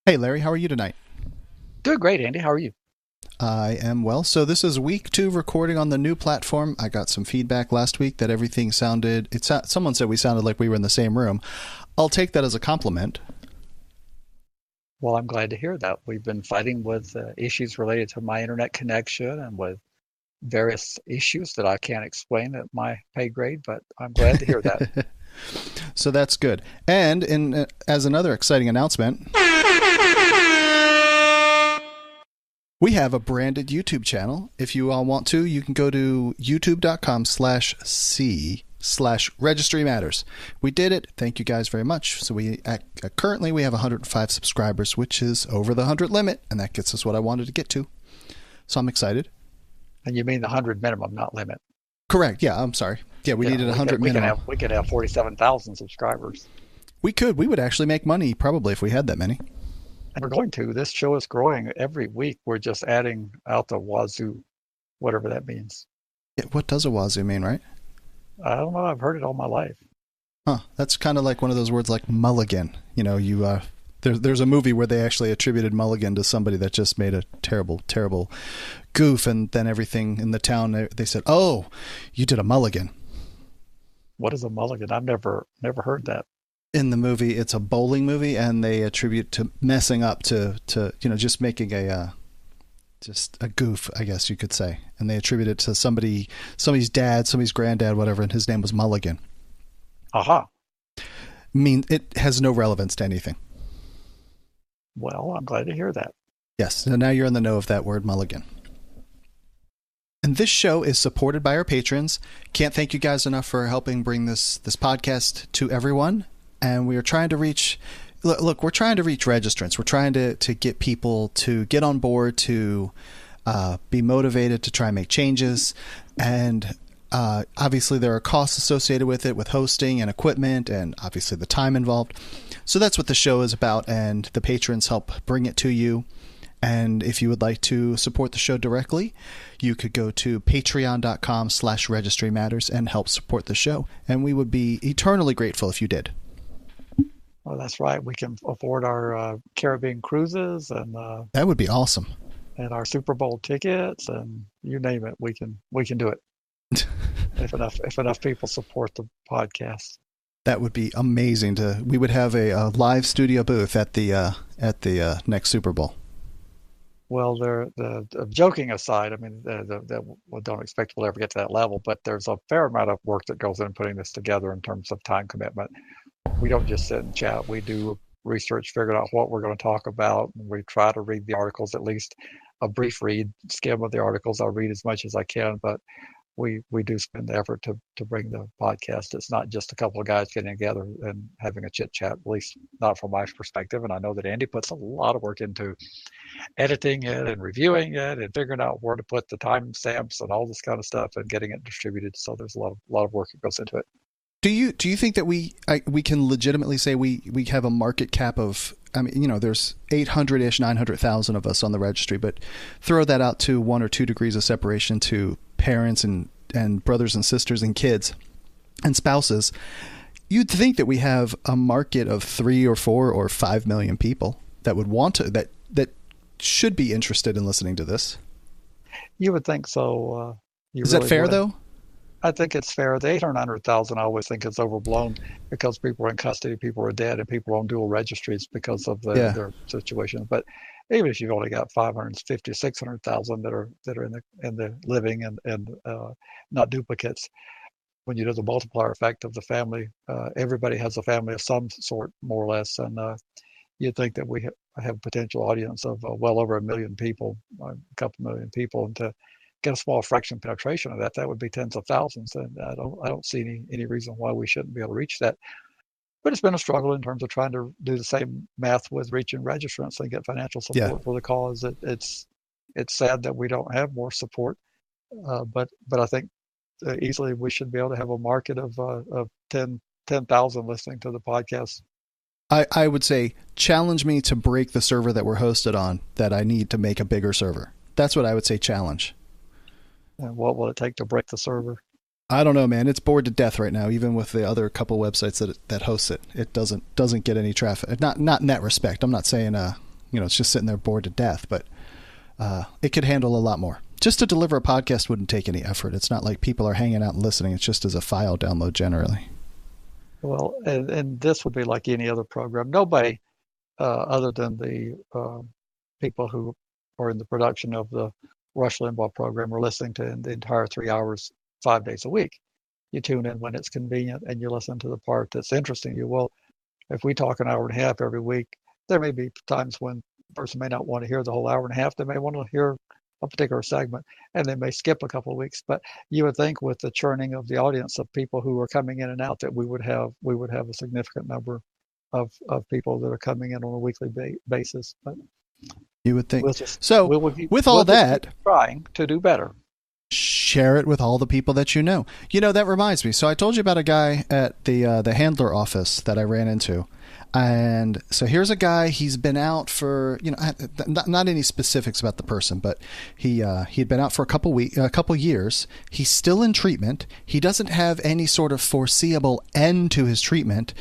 Hey Larry, how are you tonight? Doing great, Andy. How are you? I am well. So this is week 2 recording on the new platform. I got some feedback last week that everything sounded. Someone said we sounded like we were in the same room. I'll take that as a compliment. Well, I'm glad to hear that. We've been fighting with issues related to my internet connection and with various issues that I can't explain at my pay grade, but I'm glad to hear that. So that's good. And in as another exciting announcement, we have a branded YouTube channel. If you all want to, you can go to youtube.com/c/registry matters. We did it. Thank you guys very much. So currently we have 105 subscribers, which is over the 100 limit, and that gets us what I wanted to get to. So I'm excited. And you mean the 100 minimum, not limit? Correct. Yeah, I'm sorry. Yeah, we needed 100 minimum. We could have 47,000 subscribers. We could. We would actually make money probably if we had that many. And we're going to. This show is growing every week. We're just adding out the wazoo, whatever that means. Yeah, what does a wazoo mean, right? I don't know. I've heard it all my life. Huh. That's kind of like one of those words like mulligan. You know, there's a movie where they actually attributed mulligan to somebody that just made a terrible, terrible goof, and then everything in the town, they said, "Oh, you did a mulligan." What is a mulligan? I've never heard that. In the movie, it's a bowling movie, and they attribute to messing up to just making just a goof, I guess you could say, and they attribute it to somebody's dad, somebody's granddad, whatever, and his name was Mulligan. Aha. It has no relevance to anything. Well, I'm glad to hear that. Yes, so now you're in the know of that word, Mulligan. And this show is supported by our patrons. Can't thank you guys enough for helping bring this podcast to everyone. And we are trying to reach, we're trying to reach registrants. We're trying to get people to get on board, to be motivated to try and make changes. And obviously there are costs associated with it, with hosting and equipment, and obviously the time involved. So that's what the show is about, and the patrons help bring it to you. And if you would like to support the show directly, you could go to patreon.com/registry matters and help support the show. And we would be eternally grateful if you did. Well, that's right. We can afford our Caribbean cruises and that would be awesome. And our Super Bowl tickets, and you name it. We can do it if enough people support the podcast. That would be amazing. We would have a live studio booth at the next Super Bowl. Well, the joking aside, I mean, we don't expect we'll ever get to that level, but there's a fair amount of work that goes in putting this together in terms of time commitment. We don't just sit and chat. We do research, figure out what we're going to talk about. We try to read the articles, at least a brief skim of the articles. I'll read as much as I can, but we do spend the effort to bring the podcast. It's not just a couple of guys getting together and having a chit chat, at least not from my perspective. And I know that Andy puts a lot of work into editing it and reviewing it and figuring out where to put the timestamps and all this kind of stuff and getting it distributed. So there's a lot of work that goes into it. Do you think that we can legitimately say we have a market cap of, I mean, there's 800-ish, 900,000 of us on the registry, but throw that out to 1 or 2 degrees of separation to parents and brothers and sisters and kids and spouses. You'd think that we have a market of 3 or 4 or 5 million people that would want to, that should be interested in listening to this. You would think so. Is that fair, though? I think it's fair. The 800,000 I always think is overblown because people are in custody, people are dead, and people are on dual registries because of their situation. But even if you've only got 550, 600,000 that are in the living and not duplicates, when you do the multiplier effect of the family, everybody has a family of some sort, more or less, and you'd think that we have a potential audience of well over 1 million people, a couple million people, and to get a small fraction penetration of that would be tens of thousands, and I don't see any reason why we shouldn't be able to reach that. But it's been a struggle in terms of trying to do the same math with reaching registrants and get financial support for the cause. It's sad that we don't have more support, but I think easily we should be able to have a market of 10,000 listening to the podcast. I would say challenge me to break the server that we're hosted on, that I need to make a bigger server. That's what I would say challenge. And what will it take to break the server? I don't know, man. It's bored to death right now, even with the other couple websites that host it. It doesn't get any traffic. Not in that respect. I'm not saying it's just sitting there bored to death. But it could handle a lot more. Just to deliver a podcast wouldn't take any effort. It's not like people are hanging out and listening. It's just as a file download generally. Well, and this would be like any other program. Nobody, other than the people who are in the production of the Rush Limbaugh program, are listening to the entire 3 hours, 5 days a week. You tune in when it's convenient and you listen to the part that's interesting to you. Well, if we talk an hour and a half every week, there may be times when the person may not want to hear the whole hour and a half. They may want to hear a particular segment, and they may skip a couple of weeks. But you would think with the churning of the audience of people who are coming in and out that we would have a significant number of people that are coming in on a weekly basis. But you would think. With all that, trying to do better. Share it with all the people that you know. That reminds me. So I told you about a guy at the handler office that I ran into. And so here's a guy, he's been out for, not any specifics about the person, but he'd been out for a couple years. He's still in treatment. He doesn't have any sort of foreseeable end to his treatment.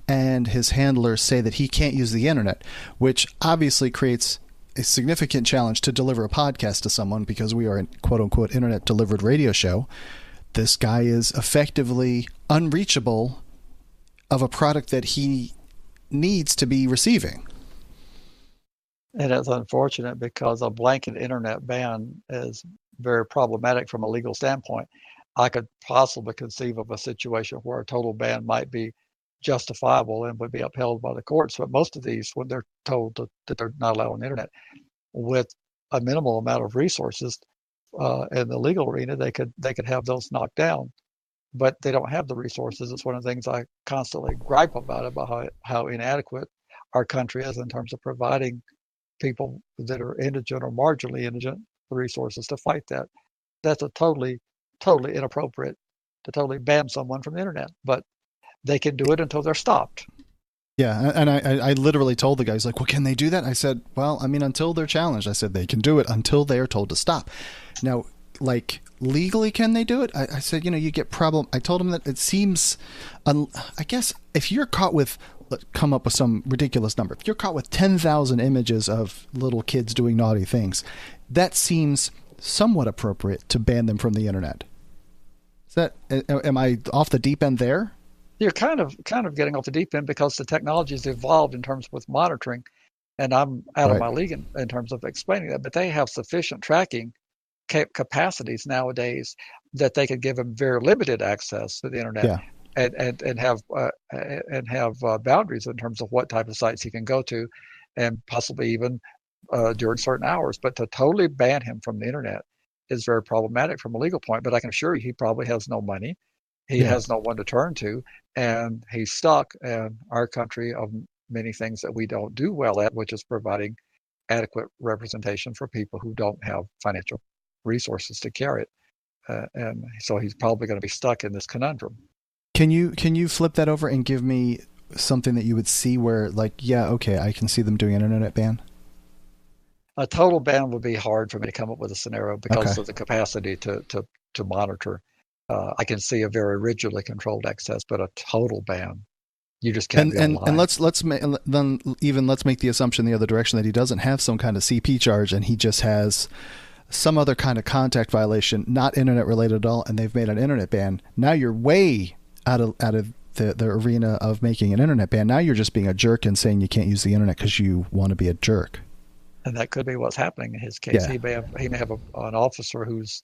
And his handlers say that he can't use the internet, which obviously creates a significant challenge to deliver a podcast to someone, because we are a quote unquote internet delivered radio show. This guy is effectively unreachable of a product that he needs to be receiving. And it's unfortunate because a blanket internet ban is very problematic from a legal standpoint. I could possibly conceive of a situation where a total ban might be justifiable and would be upheld by the courts. But most of these, when they're told that they're not allowed on the internet, with a minimal amount of resources in the legal arena, they could have those knocked down. But they don't have the resources. It's one of the things I constantly gripe about how inadequate our country is in terms of providing people that are indigent or marginally indigent the resources to fight that. That's a totally inappropriate to totally ban someone from the internet. But they can do it until they're stopped. Yeah, and I literally told the guy, he's like, well, can they do that? I said, well, I mean, until they're challenged. I said, they can do it until they are told to stop. Now, like, legally, can they do it? I said, you get problem. I told him that it seems, I guess, if you're caught with, come up with some ridiculous number. If you're caught with 10,000 images of little kids doing naughty things, that seems somewhat appropriate to ban them from the internet. Is that, am I off the deep end there? You're kind of getting off the deep end because the technology has evolved in terms with monitoring, and I'm out of my league in terms of explaining that. But they have sufficient tracking capacities nowadays that they could give them very limited access to the internet, and have boundaries in terms of what type of sites he can go to, and possibly even during certain hours. But to totally ban him from the internet is very problematic from a legal point. But I can assure you, he probably has no money. He has no one to turn to, and he's stuck in our country of many things that we don't do well at, which is providing adequate representation for people who don't have financial resources to carry it. And so he's probably going to be stuck in this conundrum. Can you flip that over and give me something that you would see where, like, I can see them doing an internet ban? A total ban would be hard for me to come up with a scenario because of the capacity to monitor. I can see a very rigidly controlled access, but a total ban, you just can't. And let's make the assumption the other direction that he doesn't have some kind of CP charge and he just has some other kind of contact violation, not internet related at all, and they've made an internet ban. Now you're way out of the arena of making an internet ban. Now you're just being a jerk and saying you can't use the internet because you want to be a jerk. And that could be what's happening in his case. Yeah. He may have an officer who's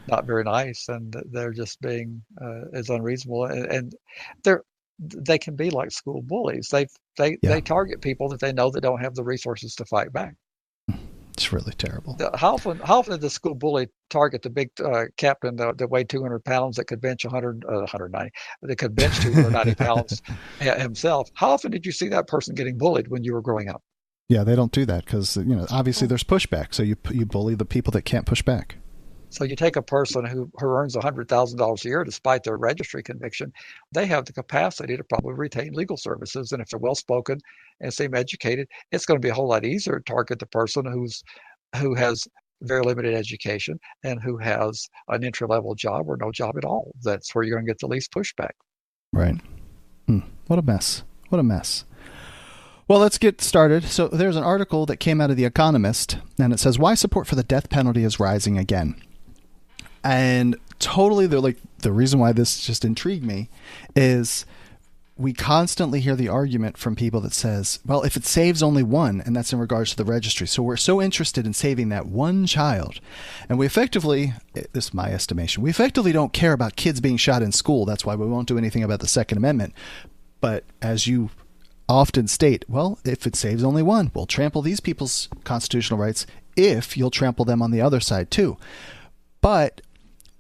not very nice, and they're just being as unreasonable, and they can be like school bullies. They target people that they know that don't have the resources to fight back. It's really terrible. How often did the school bully target the big captain that weighed 200 pounds that could bench 190, that could bench 290 pounds himself? How often did you see that person getting bullied when you were growing up? Yeah, they don't do that because obviously there's pushback. So you bully the people that can't push back. So you take a person who earns $100,000 a year despite their registry conviction, they have the capacity to probably retain legal services. And if they're well-spoken and seem educated, it's going to be a whole lot easier to target the person who has very limited education and who has an entry-level job or no job at all. That's where you're going to get the least pushback. Right. What a mess. What a mess. Well, let's get started. So there's an article that came out of The Economist, and it says, why support for the death penalty is rising again. And totally, they're like, the reason why this just intrigued me is we constantly hear the argument from people that says, well, if it saves only one, and that's in regards to the registry. So we're so interested in saving that one child. And we effectively, this is my estimation, we effectively don't care about kids being shot in school. That's why we won't do anything about the Second Amendment. But as you often state, well, if it saves only one, we'll trample these people's constitutional rights if you'll trample them on the other side too. But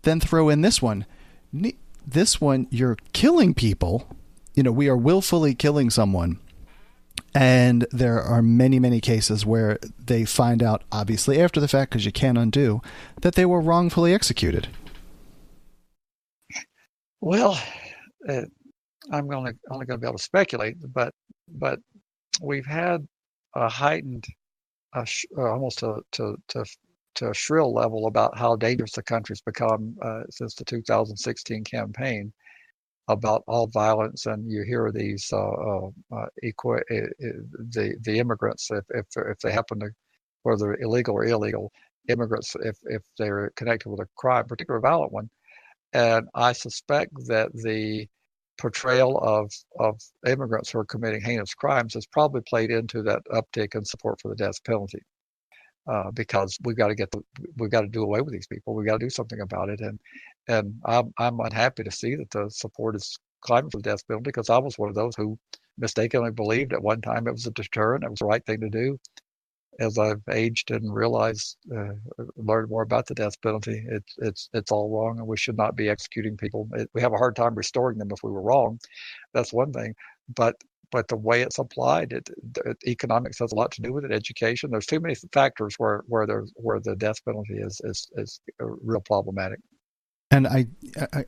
then throw in this one. This one, you're killing people. You know, we are willfully killing someone. And there are many, many cases where they find out, obviously after the fact, because you can't undo, that they were wrongfully executed. Well, I'm only going to be able to speculate, but we've had a heightened, almost to a shrill level about how dangerous the country's become since the 2016 campaign about all violence, and you hear these the immigrants, if they happen to, whether illegal or illegal immigrants, if they're connected with a crime, particularly a violent one, and I suspect that the portrayal of immigrants who are committing heinous crimes has probably played into that uptick in support for the death penalty. Because we've got to do away with these people. We've got to do something about it. And I'm unhappy to see that the support is climbing for the death penalty, because I was one of those who mistakenly believed at one time it was a deterrent. It was the right thing to do. As I've aged and realized, learned more about the death penalty, it's all wrong, and we should not be executing people. We have a hard time restoring them if we were wrong. That's one thing. But the way it's applied, economics has a lot to do with it. Education. There's too many factors where the death penalty is real problematic. And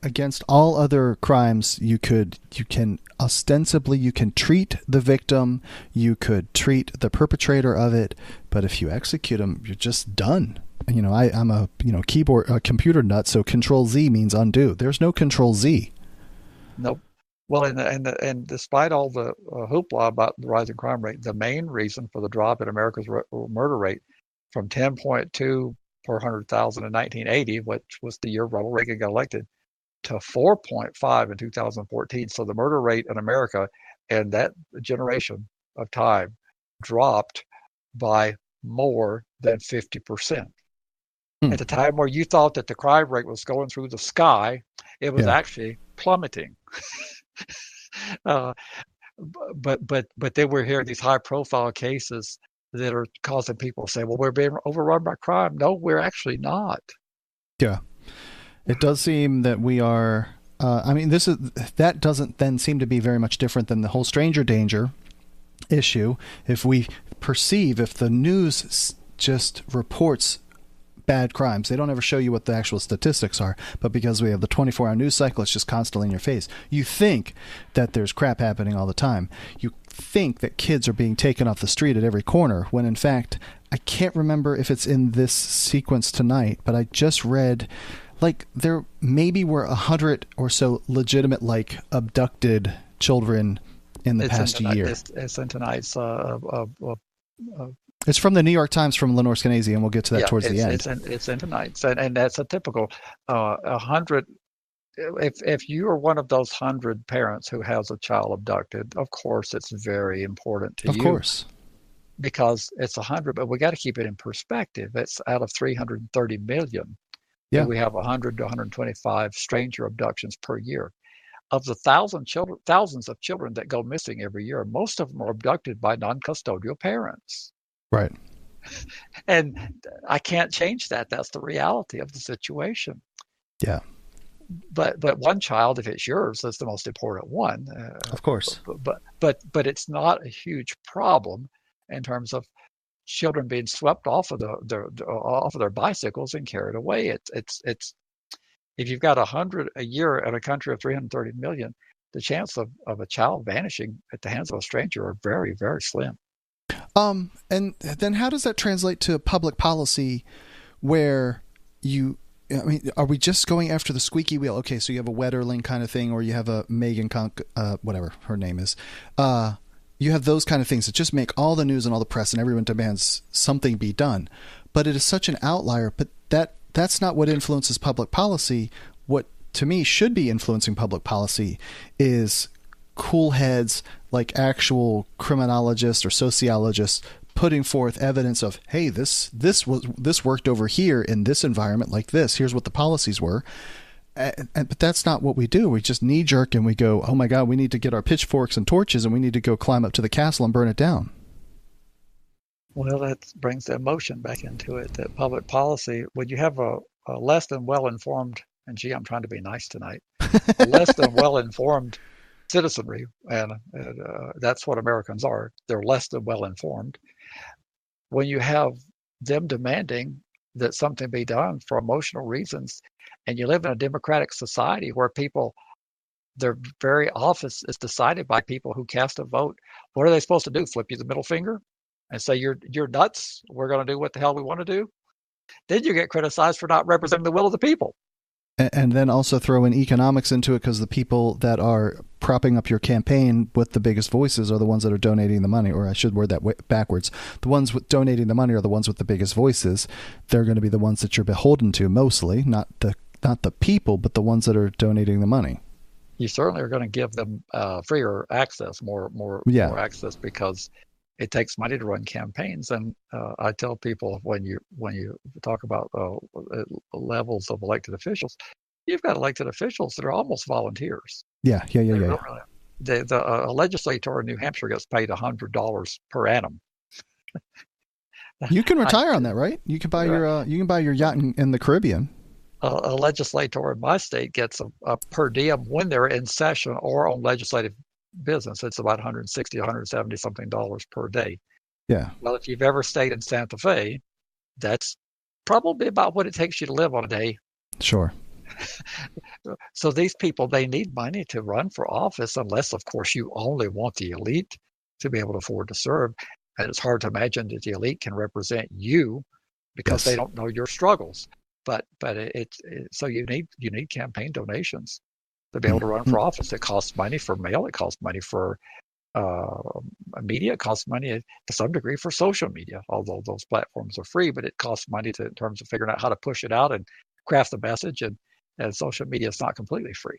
against all other crimes, you can ostensibly treat the victim, you could treat the perpetrator of it, but if you execute them, you're just done. You know, I'm a computer nut, so Control Z means undo. There's no Control Z. Nope. Well, and despite all the hoopla about the rising crime rate, the main reason for the drop in America's murder rate from 10.2 per 100,000 in 1980, which was the year Ronald Reagan got elected, to 4.5 in 2014. So the murder rate in America in that generation of time dropped by more than 50%. At the time where you thought that the crime rate was going through the sky, it was actually plummeting. But then we're hearing these high-profile cases that are causing people to say, well, we're being overrun by crime. No, we're actually not. Yeah. It does seem that we are, that doesn't then seem to be very much different than the whole stranger danger issue. If the news just reports bad crimes, they don't ever show you what the actual statistics are, but because we have the 24-hour news cycle, it's just constantly in your face. You think that there's crap happening all the time. You think that kids are being taken off the street at every corner, when in fact, I can't remember if it's in this sequence tonight, but I just read, like, there maybe were 100 or so legitimate, like, abducted children in the past year. It's in tonight's it's from the New York Times, from Lenore Skenazy, and we'll get to that towards the end. It's in tonight's, and that's a typical 100. If you are one of those 100 parents who has a child abducted, of course it's very important to you. Of course, because it's 100, but we got to keep it in perspective. It's out of 330 million. Yeah, we have 100 to 125 stranger abductions per year. Of the thousands of children that go missing every year, most of them are abducted by non-custodial parents. Right. And I can't change that. That's the reality of the situation. Yeah. But one child, if it's yours, is the most important one. Of course. But it's not a huge problem in terms of children being swept off of their bicycles and carried away. It's if you've got 100 a year in a country of 330 million, the chance of a child vanishing at the hands of a stranger are very, very slim. And then how does that translate to public policy where are we just going after the squeaky wheel? Okay, so you have a Wetterling kind of thing, or you have a Megan whatever her name is. You have those kind of things that just make all the news and all the press, and everyone demands something be done. But it is such an outlier. But that's not what influences public policy. What, to me, should be influencing public policy is cool heads like actual criminologists or sociologists putting forth evidence of, hey, this worked over here in this environment like this. Here's what the policies were. But that's not what we do. We just knee jerk and we go, oh my God, we need to get our pitchforks and torches and we need to go climb up to the castle and burn it down. Well, that brings the emotion back into it, that public policy, when you have a less than well-informed, and gee, I'm trying to be nice tonight, a less than well-informed citizenry, and that's what Americans are. They're less than well-informed. When you have them demanding that something be done for emotional reasons, and you live in a democratic society where people, their very office is decided by people who cast a vote, what are they supposed to do? Flip you the middle finger and say, you're nuts, we're going to do what the hell we want to do? Then you get criticized for not representing the will of the people. And then also throw in economics into it, because the people that are propping up your campaign with the biggest voices are the ones that are donating the money, or I should word that backwards. The ones with donating the money are the ones with the biggest voices. They're going to be the ones that you're beholden to mostly, not the people, but the ones that are donating the money. You certainly are going to give them freer access, more access, because it takes money to run campaigns. And I tell people, when you talk about levels of elected officials, you've got elected officials that are almost volunteers. Yeah. A legislator in New Hampshire gets paid $100 per annum. You can retire on that, right? You can buy your yacht in the Caribbean. A legislator in my state gets a per diem when they're in session or on legislative business. It's about $160, $170 something per day. Yeah. Well, if you've ever stayed in Santa Fe, that's probably about what it takes you to live on a day. Sure. So these people, they need money to run for office, unless, of course, you only want the elite to be able to afford to serve. And it's hard to imagine that the elite can represent you, because they don't know your struggles. But so you need campaign donations to be able to run for office. It costs money for mail. It costs money for media. It costs money to some degree for social media, although those platforms are free. But it costs money in terms of figuring out how to push it out and craft the message. And social media is not completely free.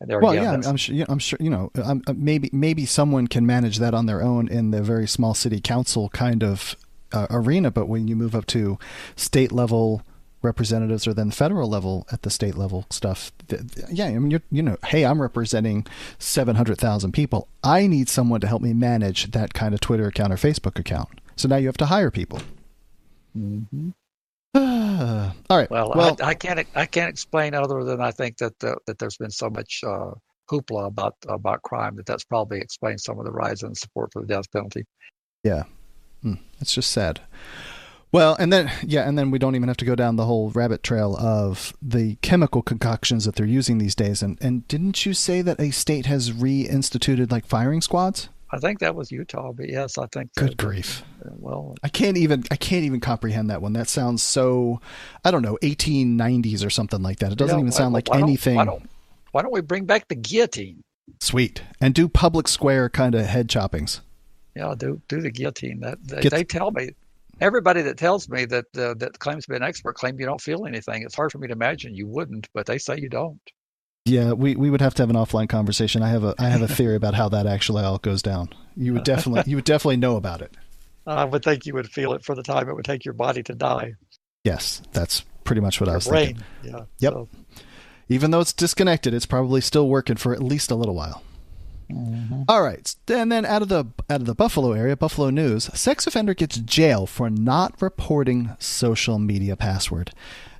And I'm sure. Maybe someone can manage that on their own in the very small city council kind of arena. But when you move up to state level representatives, or then federal level at the state level stuff, hey, I'm representing 700,000 people. I need someone to help me manage that kind of Twitter account or Facebook account. So now you have to hire people. Mm-hmm. All right. Well, I can't explain other than I think that there's been so much hoopla about crime that's probably explained some of the rise in support for the death penalty. Yeah. It's just sad. Well, and then we don't even have to go down the whole rabbit trail of the chemical concoctions that they're using these days. And didn't you say that a state has reinstituted like firing squads? I think that was Utah, but yes, I think. Good grief! Well, I can't even comprehend that one. That sounds so, I don't know, 1890s or something like that. It doesn't even sound like anything. Why don't we bring back the guillotine? Sweet, and do public square kind of head choppings. Yeah, do the guillotine. They tell me. Everybody that tells me that claims to be an expert claim you don't feel anything. It's hard for me to imagine you wouldn't, but they say you don't. Yeah, we would have to have an offline conversation. I have a theory about how that actually all goes down. You would definitely know about it. I would think you would feel it for the time it would take your body to die. Yes, that's pretty much what I was thinking. Yeah. Yep. So. Even though it's disconnected, it's probably still working for at least a little while. Mm-hmm. All right, and then out of the Buffalo area, Buffalo News, sex offender gets jail for not reporting social media password.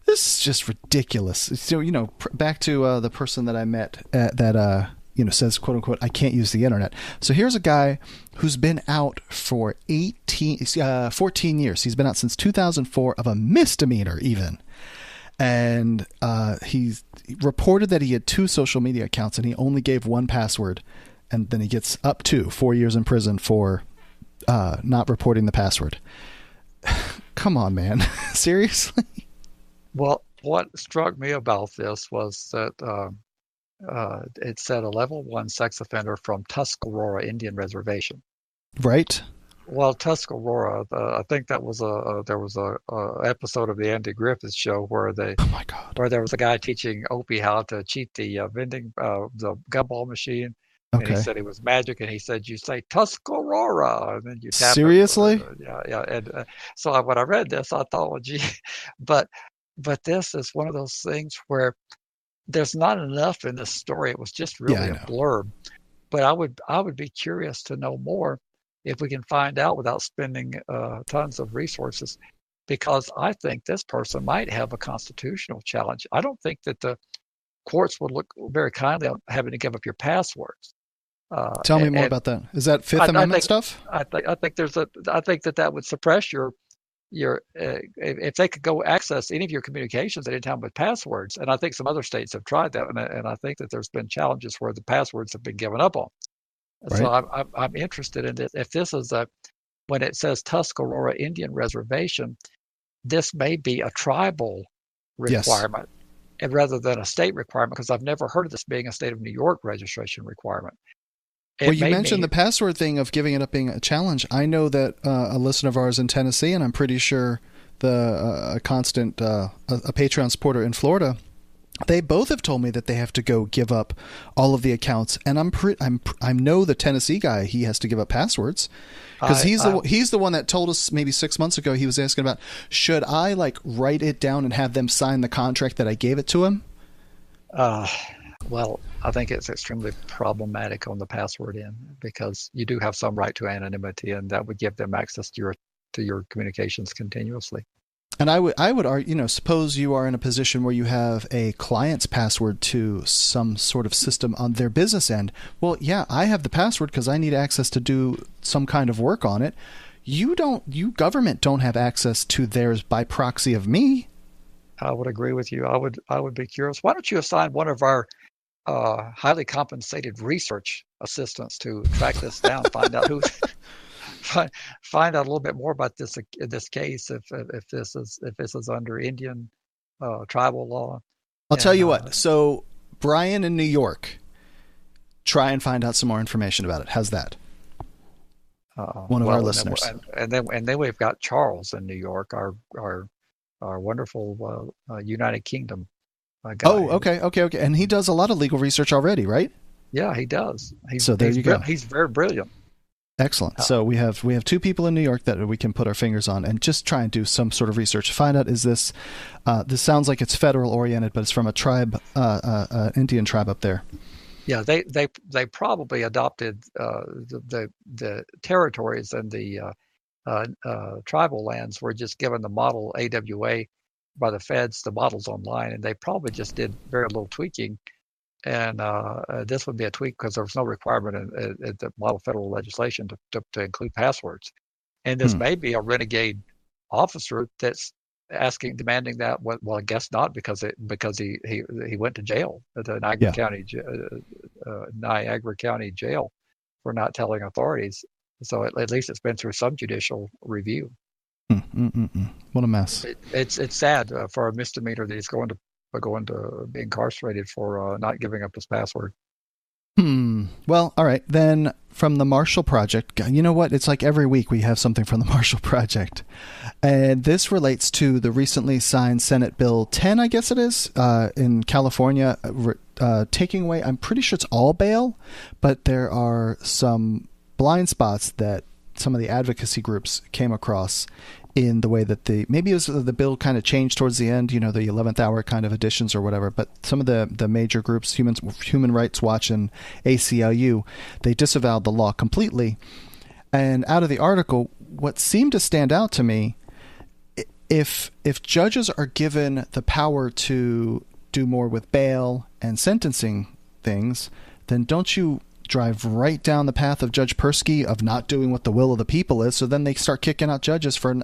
This is just ridiculous. So, back to the person that I met that says, quote unquote, I can't use the internet. So here's a guy who's been out for 14 years. He's been out since 2004 of a misdemeanor even. And he reported that he had 2 social media accounts and he only gave one password. And then he gets up to 4 years in prison for not reporting the password. Come on, man. Seriously? Well, what struck me about this was that it said a level 1 sex offender from Tuscarora Indian Reservation. right? Well, Tuscarora, I think that was there was a episode of the Andy Griffith Show Oh my God. where there was a guy teaching Opie how to cheat the vending the gumball machine, and he Okay. said it was magic, and he said you say Tuscarora, and then you tap it. Seriously? Yeah. And so when I read this, I thought, well, gee, but this is one of those things where there's not enough in this story. It was just Yeah, I really a know. blurb. But I would be curious to know more if we can find out without spending tons of resources, because I think this person might have a constitutional challenge. I don't think that the courts would look very kindly on having to give up your passwords. Tell me more And about that. Is that Fifth I Amendment think stuff? I think that would suppress your if they could go access any of your communications at any time with passwords. And I think some other states have tried that, and I think that there's been challenges where the passwords have been given up on. So Right? I'm interested in this. If this is when it says Tuscarora Indian Reservation, this may be a tribal Yes. requirement, and rather than a state requirement, because I've never heard of this being a state of New York registration requirement. Well, It you may mentioned the mean password thing of giving it up being a challenge. I know that a listener of ours in Tennessee, and I'm pretty sure a constant a Patreon supporter in Florida, they both have told me that they have to go give up all of the accounts, and I know the Tennessee guy. He has to give up passwords because I, I he's the one that told us maybe 6 months ago. He was asking about should I like write it down and have them sign the contract that I gave it to him. uh, well, I think it's extremely problematic on the password end because you do have some right to anonymity, and that would give them access to your communications continuously. And I would argue, suppose you are in a position where you have a client's password to some sort of system on their business end. Well, yeah, I have the password because I need access to do some kind of work on it. You government don't have access to theirs by proxy of me. I would agree with you. I would be curious. Why don't you assign one of our highly compensated research assistants to track this down, find out who, find, find out a little bit more about this case, if this is under Indian tribal law, I'll tell and you what. So, Brian in New York, try and find out some more information about it. How's that? One of our well, listeners. and then we've got Charles in New York, our wonderful United Kingdom Oh, guy. okay. And he does a lot of legal research already, right? Yeah, he does. So there you go. He's very brilliant. Excellent. Uh, So we have two people in New York that we can put our fingers on and just try and do some sort of research. Find out is this this sounds like it's federal oriented, but it's from a tribe, Indian tribe up there. Yeah, they probably adopted the territories and the tribal lands were just given the model AWA by the feds, the models online, and they probably just did very little tweaking. And this would be a tweak because there was no requirement in the model federal legislation to include passwords. And this Hmm. may be a renegade officer that's demanding that. Well, I guess not because he went to jail at the Yeah. Niagara County Jail for not telling authorities. So at least it's been through some judicial review. What a mess. It's sad for a misdemeanor that he's going to be incarcerated for not giving up his password. Well, all right. Then from the Marshall Project, you know what? It's like every week we have something from the Marshall Project. And this relates to the recently signed Senate Bill 10, I guess it is, in California, taking away, I'm pretty sure it's all bail, but there are some blind spots that some of the advocacy groups came across in the way that maybe it was the bill kind of changed towards the end, the 11th hour kind of additions or whatever. But some of the major groups, Human Rights Watch and ACLU, they disavowed the law completely. And out of the article, what seemed to stand out to me, if judges are given the power to do more with bail and sentencing things, then don't you drive right down the path of Judge Persky of not doing what the will of the people is? So then they start kicking out judges for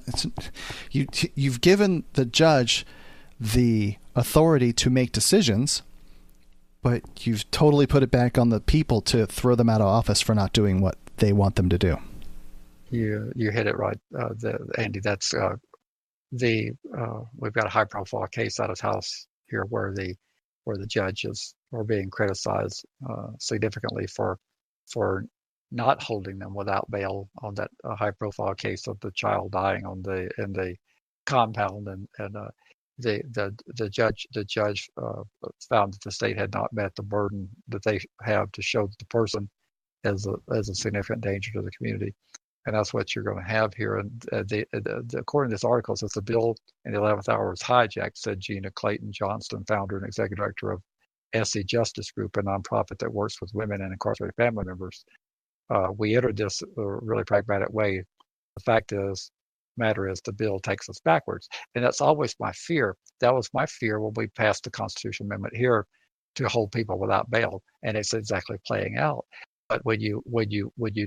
you've given the judge the authority to make decisions, but you've totally put it back on the people to throw them out of office for not doing what they want them to do. You hit it right, Andy. That's we've got a high profile case out of house here where the judges are being criticized significantly for not holding them without bail on that high-profile case of the child dying in the compound, and the judge found that the state had not met the burden that they have to show that the person is a significant danger to the community. And that's what you're going to have here. And according to this article, it says the bill in the 11th hour was hijacked, said Gina Clayton Johnston, founder and executive director of SC Justice Group, a nonprofit that works with women and incarcerated family members. We entered this a really pragmatic way. The matter is the bill takes us backwards. And that's always my fear. That was my fear when we passed the constitutional amendment here to hold people without bail. And it's exactly playing out. But when you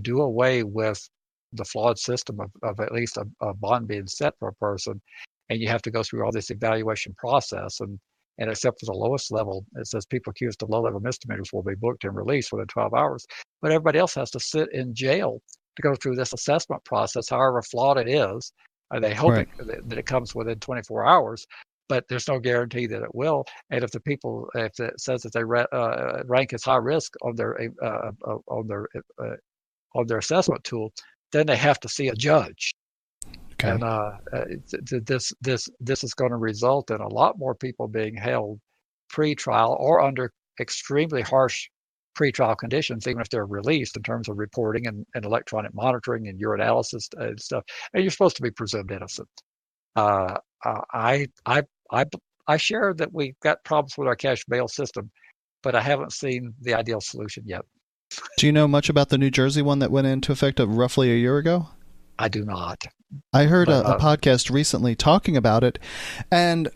do away with the flawed system of at least a bond being set for a person, and you have to go through all this evaluation process, and except for the lowest level, it says people accused of low-level misdemeanors will be booked and released within 12 hours. But everybody else has to sit in jail to go through this assessment process, however flawed it is. They hope that it comes within 24 hours, but there's no guarantee that it will. And if it says that they rank as high risk on their assessment tool, then they have to see a judge. Okay. And this is going to result in a lot more people being held pre-trial or under extremely harsh pre-trial conditions, even if they're released, in terms of reporting and electronic monitoring and urinalysis and stuff. And you're supposed to be presumed innocent. I share that we've got problems with our cash bail system, but I haven't seen the ideal solution yet. Do you know much about the New Jersey one that went into effect roughly a year ago? I do not. I heard a podcast recently talking about it, and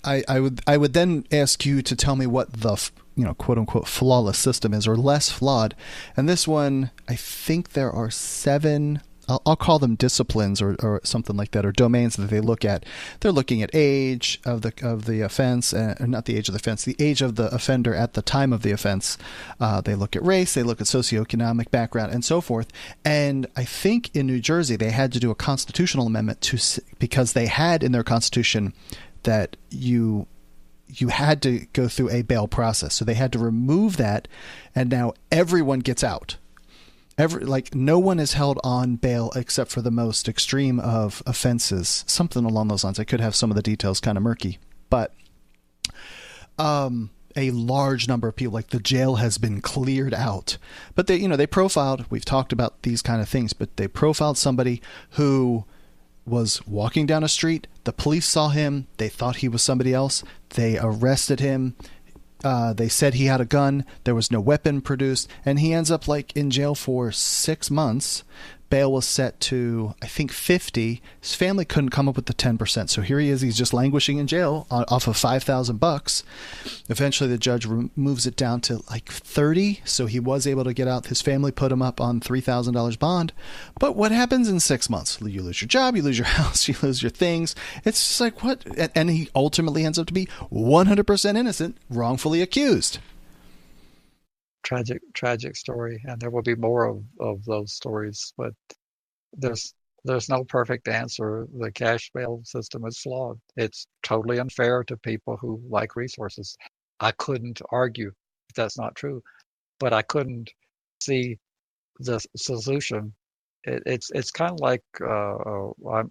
I would then ask you to tell me what the quote unquote flawless system is, or less flawed. And this one, I think there are 7. I'll call them disciplines or something like that, or domains that they look at. They're looking at age of the offense, or not the age of the offense, the age of the offender at the time of the offense. They look at race, they look at socioeconomic background, and so forth. And I think in New Jersey they had to do a constitutional amendment because they had in their constitution that you had to go through a bail process. So they had to remove that, and now everyone gets out. No one is held on bail except for the most extreme of offenses, something along those lines. I could have some of the details kind of murky, but a large number of people, like the jail has been cleared out. But they profiled, we've talked about these kind of things, but they profiled somebody who was walking down a street. The police saw him. They thought he was somebody else. They arrested him. They said he had a gun. There was no weapon produced, and he ends up in jail for 6 months. Bail was set to, I think, 50. His family couldn't come up with the 10%. So here he is. He's just languishing in jail off of $5,000. Eventually, the judge moves it down to 30. So he was able to get out. His family put him up on $3,000 bond. But what happens in 6 months? You lose your job, you lose your house, you lose your things. It's just what? And he ultimately ends up to be 100% innocent, wrongfully accused. Tragic story, and there will be more of those stories, but there's no perfect answer. The cash bail system is flawed. It's totally unfair to people who like resources. I couldn't argue if that's not true, but I couldn't see the solution. It's kind of like I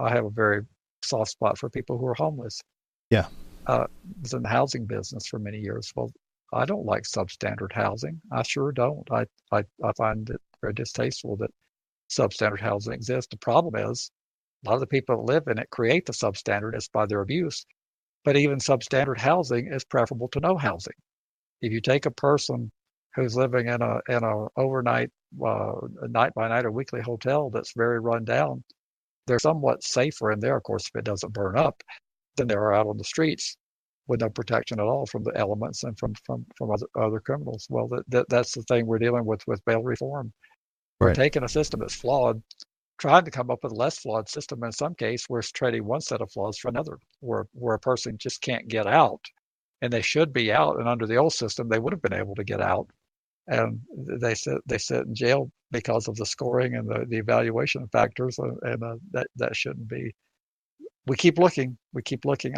have a very soft spot for people who are homeless. Yeah. I was in the housing business for many years. Well, I don't like substandard housing. I sure don't. I find it very distasteful that substandard housing exists. The problem is a lot of the people that live in it create the substandard just by their abuse. But even substandard housing is preferable to no housing. If you take a person who's living in a overnight, night by night or weekly hotel that's very run down, they're somewhat safer in there, of course, if it doesn't burn up, than they are out on the streets with no protection at all from the elements and from other criminals. Well, that's the thing we're dealing with bail reform. We're taking a system that's flawed, trying to come up with a less flawed system. In some case, we're trading one set of flaws for another, where a person just can't get out, and they should be out. And under the old system, they would have been able to get out, and they sit in jail because of the scoring and the evaluation factors, and that shouldn't be. We keep looking.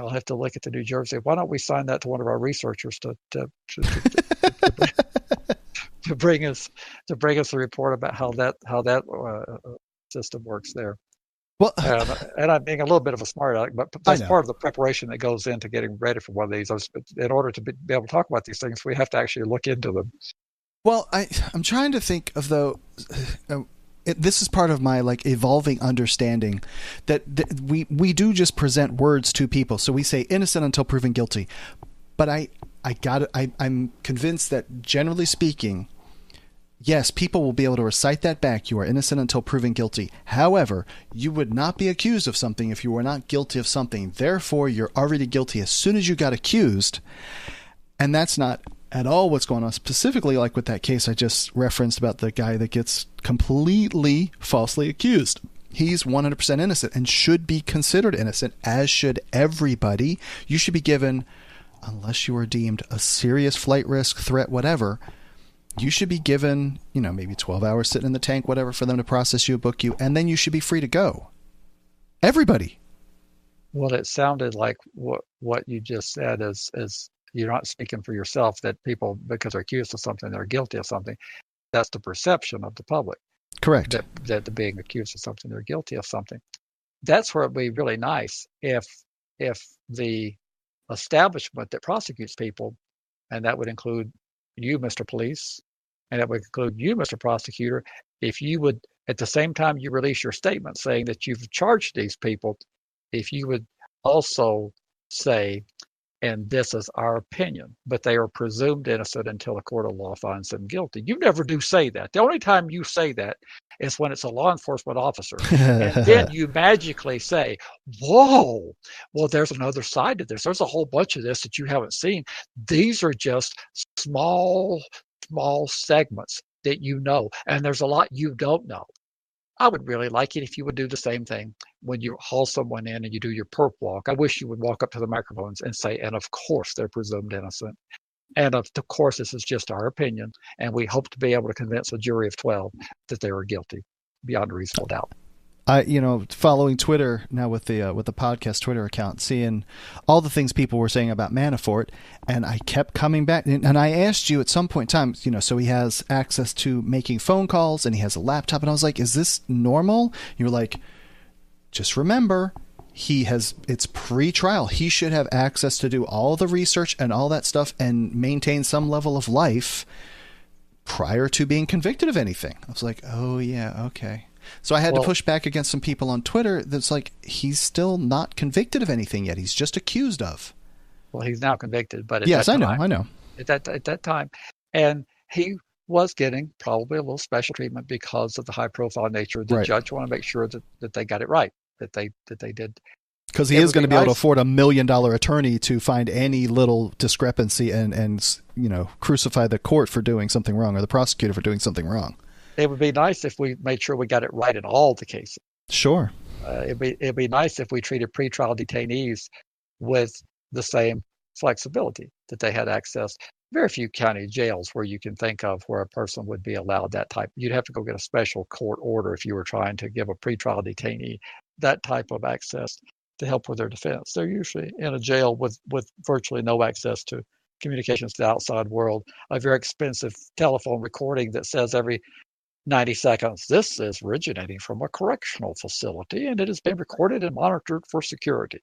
I'll have to look at the New Jersey. Why don't we sign that to one of our researchers to to bring us a report about how that system works there. Well, and I'm being a little bit of a smart aleck, but that's part of the preparation that goes into getting ready for one of these. In order to be able to talk about these things, we have to actually look into them. Well, I'm trying to think of this is part of my evolving understanding that we do just present words to people. So we say innocent until proven guilty, but I'm convinced that generally speaking, yes, people will be able to recite that back. You are innocent until proven guilty. However, you would not be accused of something if you were not guilty of something. Therefore, you're already guilty as soon as you got accused. And that's not at all what's going on. Specifically, like with that case I just referenced about the guy that gets completely falsely accused. He's 100% innocent and should be considered innocent, as should everybody. You should be given, unless you are deemed a serious flight risk, threat, whatever, you should be given, maybe 12 hours sitting in the tank, whatever, for them to process you, book you, and then you should be free to go. Everybody. Well, it sounded like what you just said is you're not speaking for yourself, that people, because they're accused of something, they're guilty of something. That's the perception of the public. Correct. That they're being accused of something, they're guilty of something. That's where it'd be really nice if the establishment that prosecutes people, and that would include you, Mr. Police, and that would include you, Mr. Prosecutor, if you would, at the same time you release your statement saying that you've charged these people, if you would also say, and this is our opinion, but they are presumed innocent until a court of law finds them guilty. You never do say that. The only time you say that is when it's a law enforcement officer. And then you magically say, whoa, well, there's another side to this. There's a whole bunch of this that you haven't seen. These are just small segments that you know, and there's a lot you don't know. I would really like it if you would do the same thing when you haul someone in and you do your perp walk. I wish you would walk up to the microphones and say, and of course they're presumed innocent. And of course, this is just our opinion. And we hope to be able to convince a jury of 12 that they were guilty beyond a reasonable doubt. Following Twitter now with the podcast Twitter account, seeing all the things people were saying about Manafort, and I kept coming back, and I asked you at some point in time, so he has access to making phone calls and he has a laptop, and I was like, is this normal? You were like, just remember, it's pre-trial. He should have access to do all the research and all that stuff and maintain some level of life prior to being convicted of anything. I was like, oh yeah, okay. So I had to push back against some people on Twitter that's like, he's still not convicted of anything yet. He's just accused of. Well, he's now convicted, but yes, I know. At that time, and he was getting probably a little special treatment because of the high-profile nature. The judge wanted to make sure that they got it right, that they did. Because he is going to be able to afford $1 million attorney to find any little discrepancy and crucify the court for doing something wrong or the prosecutor for doing something wrong. It would be nice if we made sure we got it right in all the cases. Sure. It'd be nice if we treated pretrial detainees with the same flexibility that they had access. Very few county jails where you can think of where a person would be allowed that type. You'd have to go get a special court order if you were trying to give a pretrial detainee that type of access to help with their defense. They're usually in a jail with virtually no access to communications to the outside world. A very expensive telephone recording that says every 90 seconds, this is originating from a correctional facility and it has been recorded and monitored for security.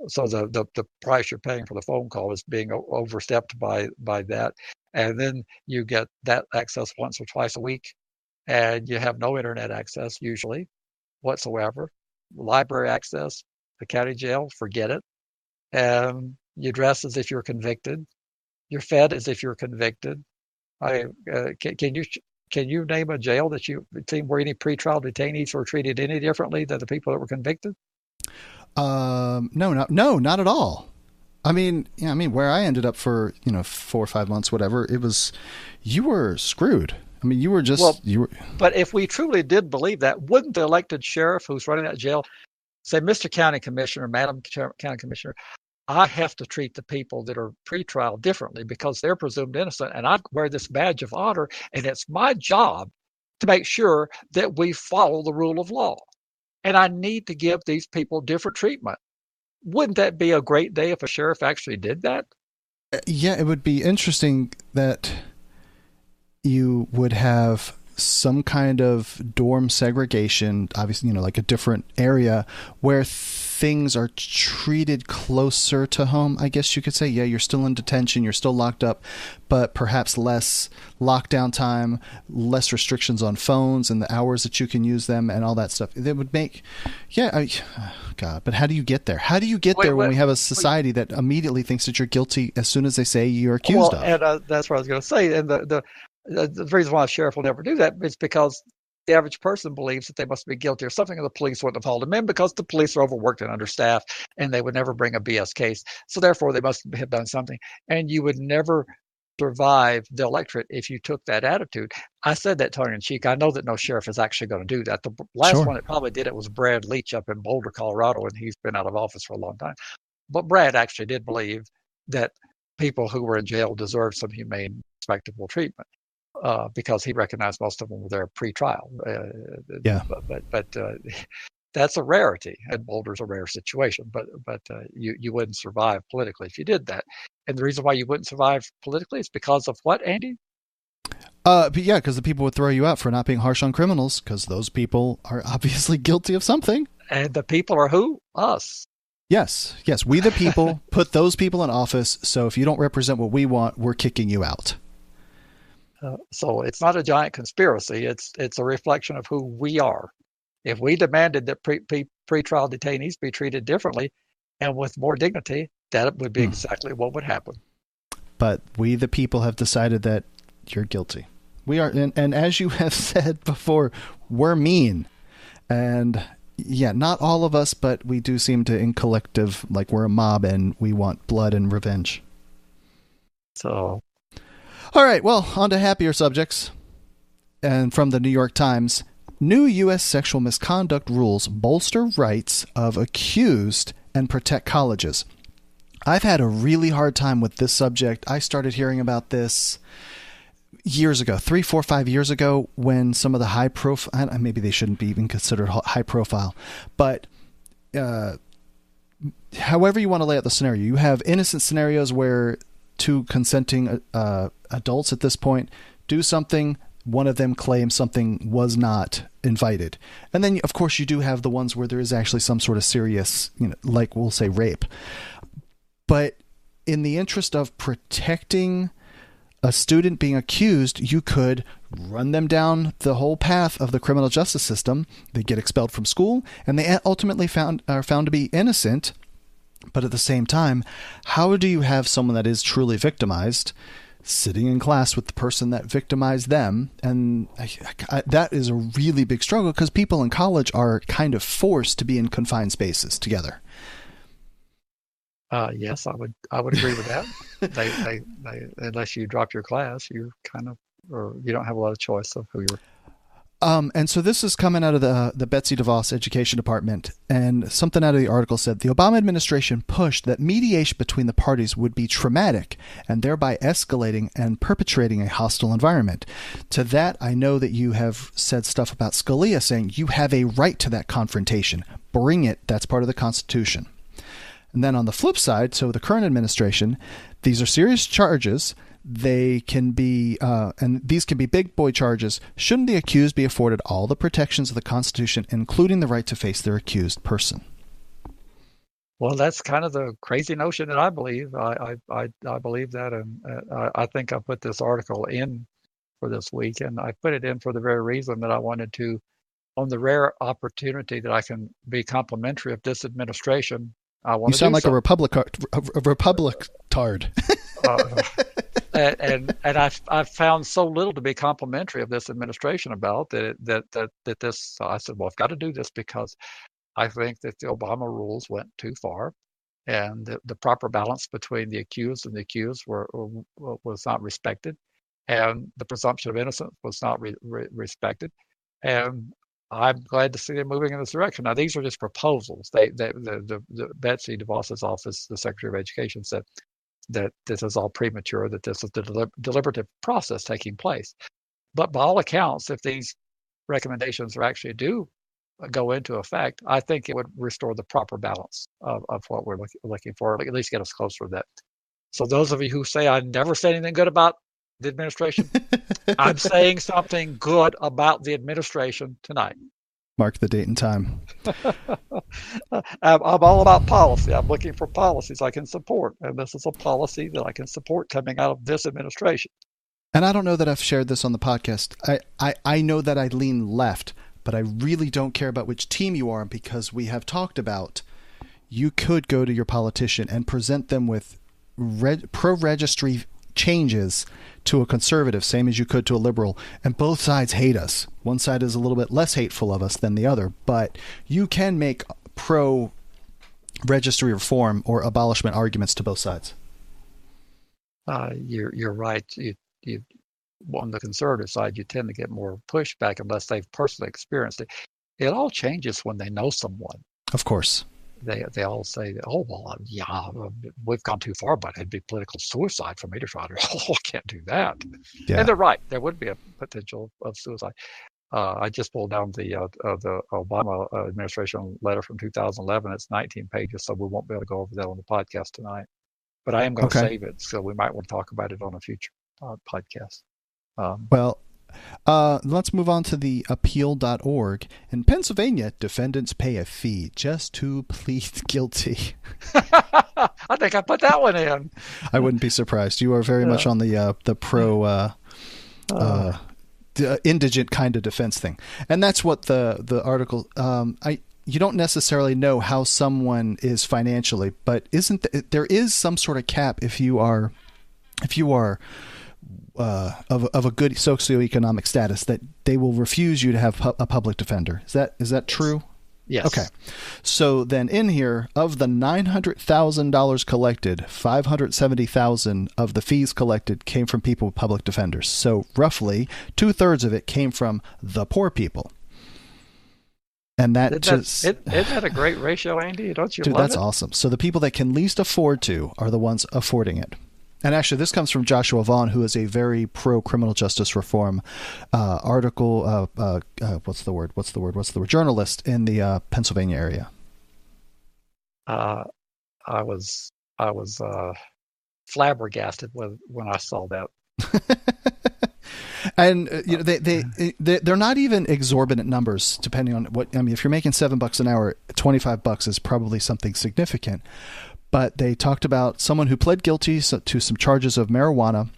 So the price you're paying for the phone call is being overstepped by that. And then you get that access once or twice a week, and you have no internet access usually whatsoever. Library access, the county jail, forget it. And you dress as if you're convicted. You're fed as if you're convicted. Can you name a jail that you've seen where any pretrial detainees were treated any differently than the people that were convicted? No, not at all. I mean, where I ended up for 4 or 5 months, whatever, it was, you were screwed. I mean, you were just But if we truly did believe that, wouldn't the elected sheriff who's running that jail say, Mr. County Commissioner, Madam County Commissioner, I have to treat the people that are pretrial differently because they're presumed innocent, and I wear this badge of honor, and it's my job to make sure that we follow the rule of law. And I need to give these people different treatment. Wouldn't that be a great day if a sheriff actually did that? Yeah, it would be interesting that you would have some kind of dorm segregation, obviously, like a different area where things are treated closer to home, I guess you could say. Yeah, you're still in detention, you're still locked up, but perhaps less lockdown time, less restrictions on phones and the hours that you can use them and all that stuff. That would make, God, but how do you get there? How do you get there when we have a society that immediately thinks that you're guilty as soon as they say you're accused of? And that's what I was going to say. And the reason why a sheriff will never do that is because the average person believes that they must be guilty or something, and the police wouldn't have hauled them in because the police are overworked and understaffed, and they would never bring a BS case. So therefore, they must have done something. And you would never survive the electorate if you took that attitude. I said that tongue in cheek. I know that no sheriff is actually going to do that. The last one that probably did it was Brad Leach up in Boulder, Colorado, and he's been out of office for a long time. But Brad actually did believe that people who were in jail deserved some humane, respectable treatment. Because he recognized most of them were there pre-trial. But that's a rarity, and Boulder's a rare situation. But you wouldn't survive politically if you did that. And the reason why you wouldn't survive politically is because of what, Andy? But yeah, because the people would throw you out for not being harsh on criminals, because those people are obviously guilty of something. And the people are who? Us. Yes, we the people put those people in office. So if you don't represent what we want, we're kicking you out. So it's not a giant conspiracy. It's a reflection of who we are. If we demanded that pre-trial detainees be treated differently and with more dignity, that would be exactly what would happen. But we, the people, have decided that you're guilty. We are, and as you have said before, we're mean. And yeah, not all of us, but we do seem to, in collective, like we're a mob and we want blood and revenge. So... All right, well, on to happier subjects. And from the New York Times, new U.S. sexual misconduct rules bolster rights of accused and protect colleges. I've had a really hard time with this subject. I started hearing about this years ago, 3, 4, 5 years ago, when some of the high profile, maybe they shouldn't be even considered high profile, but however you want to lay out the scenario, you have innocent scenarios where two consenting adults at this point do something, one of them claims something was not invited. And then, of course, you do have the ones where there is actually some sort of serious, like we'll say rape. But in the interest of protecting a student being accused, you could run them down the whole path of the criminal justice system. They get expelled from school, and they ultimately are found to be innocent. But at the same time, how do you have someone that is truly victimized sitting in class with the person that victimized them? And that is a really big struggle because people in college are kind of forced to be in confined spaces together. Yes, I would agree with that. They unless you drop your class, you don't have a lot of choice of who you're. And so this is coming out of the Betsy DeVos Education Department, and something out of the article said the Obama administration pushed that mediation between the parties would be traumatic and thereby escalating and perpetrating a hostile environment. To that, I know that you have said stuff about Scalia saying you have a right to that confrontation. Bring it. That's part of the Constitution. And then on the flip side, so the current administration, these are serious charges. They can be, and these can be big boy charges. Shouldn't the accused be afforded all the protections of the Constitution, including the right to face their accused person? Well, that's kind of the crazy notion that I believe. I believe that, and I think I put this article in for this week, and I put it in for the very reason that I wanted to, on the rare opportunity that I can be complimentary of this administration. You sound like a Republic-tard. And I've found so little to be complimentary of this administration about that this. I said, well, I've got to do this because I think that the Obama rules went too far, and the proper balance between the accused and the accused was not respected, and the presumption of innocence was not respected, and I'm glad to see them moving in this direction. Now, these are just proposals. The Betsy DeVos's office, the Secretary of Education, said that this is all premature, that this is the deliberative process taking place. But by all accounts, if these recommendations are actually do go into effect, I think it would restore the proper balance of what we're looking for, at least get us closer to that. So those of you who say I never said anything good about the administration. I'm saying something good about the administration tonight. Mark the date and time. I'm all about policy. I'm looking for policies I can support. And this is a policy that I can support coming out of this administration. And I don't know that I've shared this on the podcast. I know that I lean left, but I really don't care about which team you are, because we have talked about you could go to your politician and present them with pro-registry changes to a conservative, same as you could to a liberal, and both sides hate us. One side is a little bit less hateful of us than the other, but you can make pro-registry reform or abolishment arguments to both sides. You're right. You on the conservative side, you tend to get more pushback unless they've personally experienced it. It all changes when they know someone. Of course. They all say, oh, well, yeah, we've gone too far, but it'd be political suicide for me to try to, I can't do that. Yeah. And they're right. There would be a potential of suicide. I just pulled down the Obama administration letter from 2011. It's 19 pages, so we won't be able to go over that on the podcast tonight. But I am going to save it, so we might want to talk about it on a future podcast. Let's move on to the appeal.org. In Pennsylvania, defendants pay a fee just to plead guilty. I think I put that one in. I wouldn't be surprised. You are very much on the pro indigent kind of defense thing. And that's what the article, you don't necessarily know how someone is financially, but there is some sort of cap if you are of a good socioeconomic status, that they will refuse you to have a public defender. Is that true? Yes. Okay. So then in here, of the $900,000 collected, $570,000 of the fees collected came from people with public defenders. So roughly 2/3 of it came from the poor people. And isn't that a great ratio, Andy? Don't you dude, love that's it? Awesome. So the people that can least afford to are the ones affording it. And actually, this comes from Joshua Vaughn, who is a very pro-criminal justice reform article. What's the word? Journalist in the Pennsylvania area. I was flabbergasted when I saw that. And they're not even exorbitant numbers, depending on what. I mean, if you're making $7 an hour, $25 is probably something significant. But they talked about someone who pled guilty to some charges of marijuana,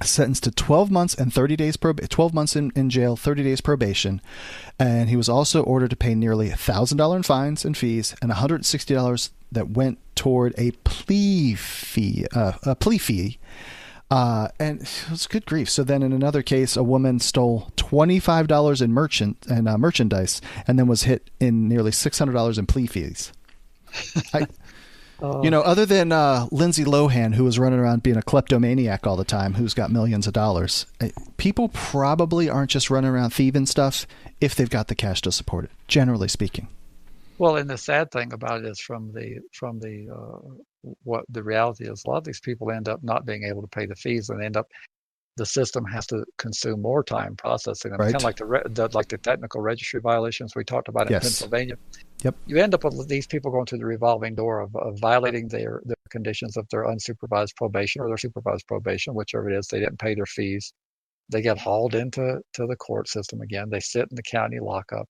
sentenced to 12 months and 30 days 12 months in jail, 30 days probation, and he was also ordered to pay nearly $1,000 in fines and fees and $160 that went toward a plea fee. And it was good grief. So then in another case, a woman stole $25 in merchandise and then was hit in nearly $600 in plea fees. Other than Lindsay Lohan, who was running around being a kleptomaniac all the time, who's got millions of dollars, people probably aren't just running around thieving stuff if they've got the cash to support it, generally speaking. Well, and the sad thing about it is what the reality is, a lot of these people end up not being able to pay the fees, and the system has to consume more time processing them. Right. Kind of like the technical registry violations we talked about in Pennsylvania. Yep. You end up with these people going through the revolving door of violating their conditions of their unsupervised probation or their supervised probation, whichever it is. They didn't pay their fees. They get hauled into the court system again. They sit in the county lockup.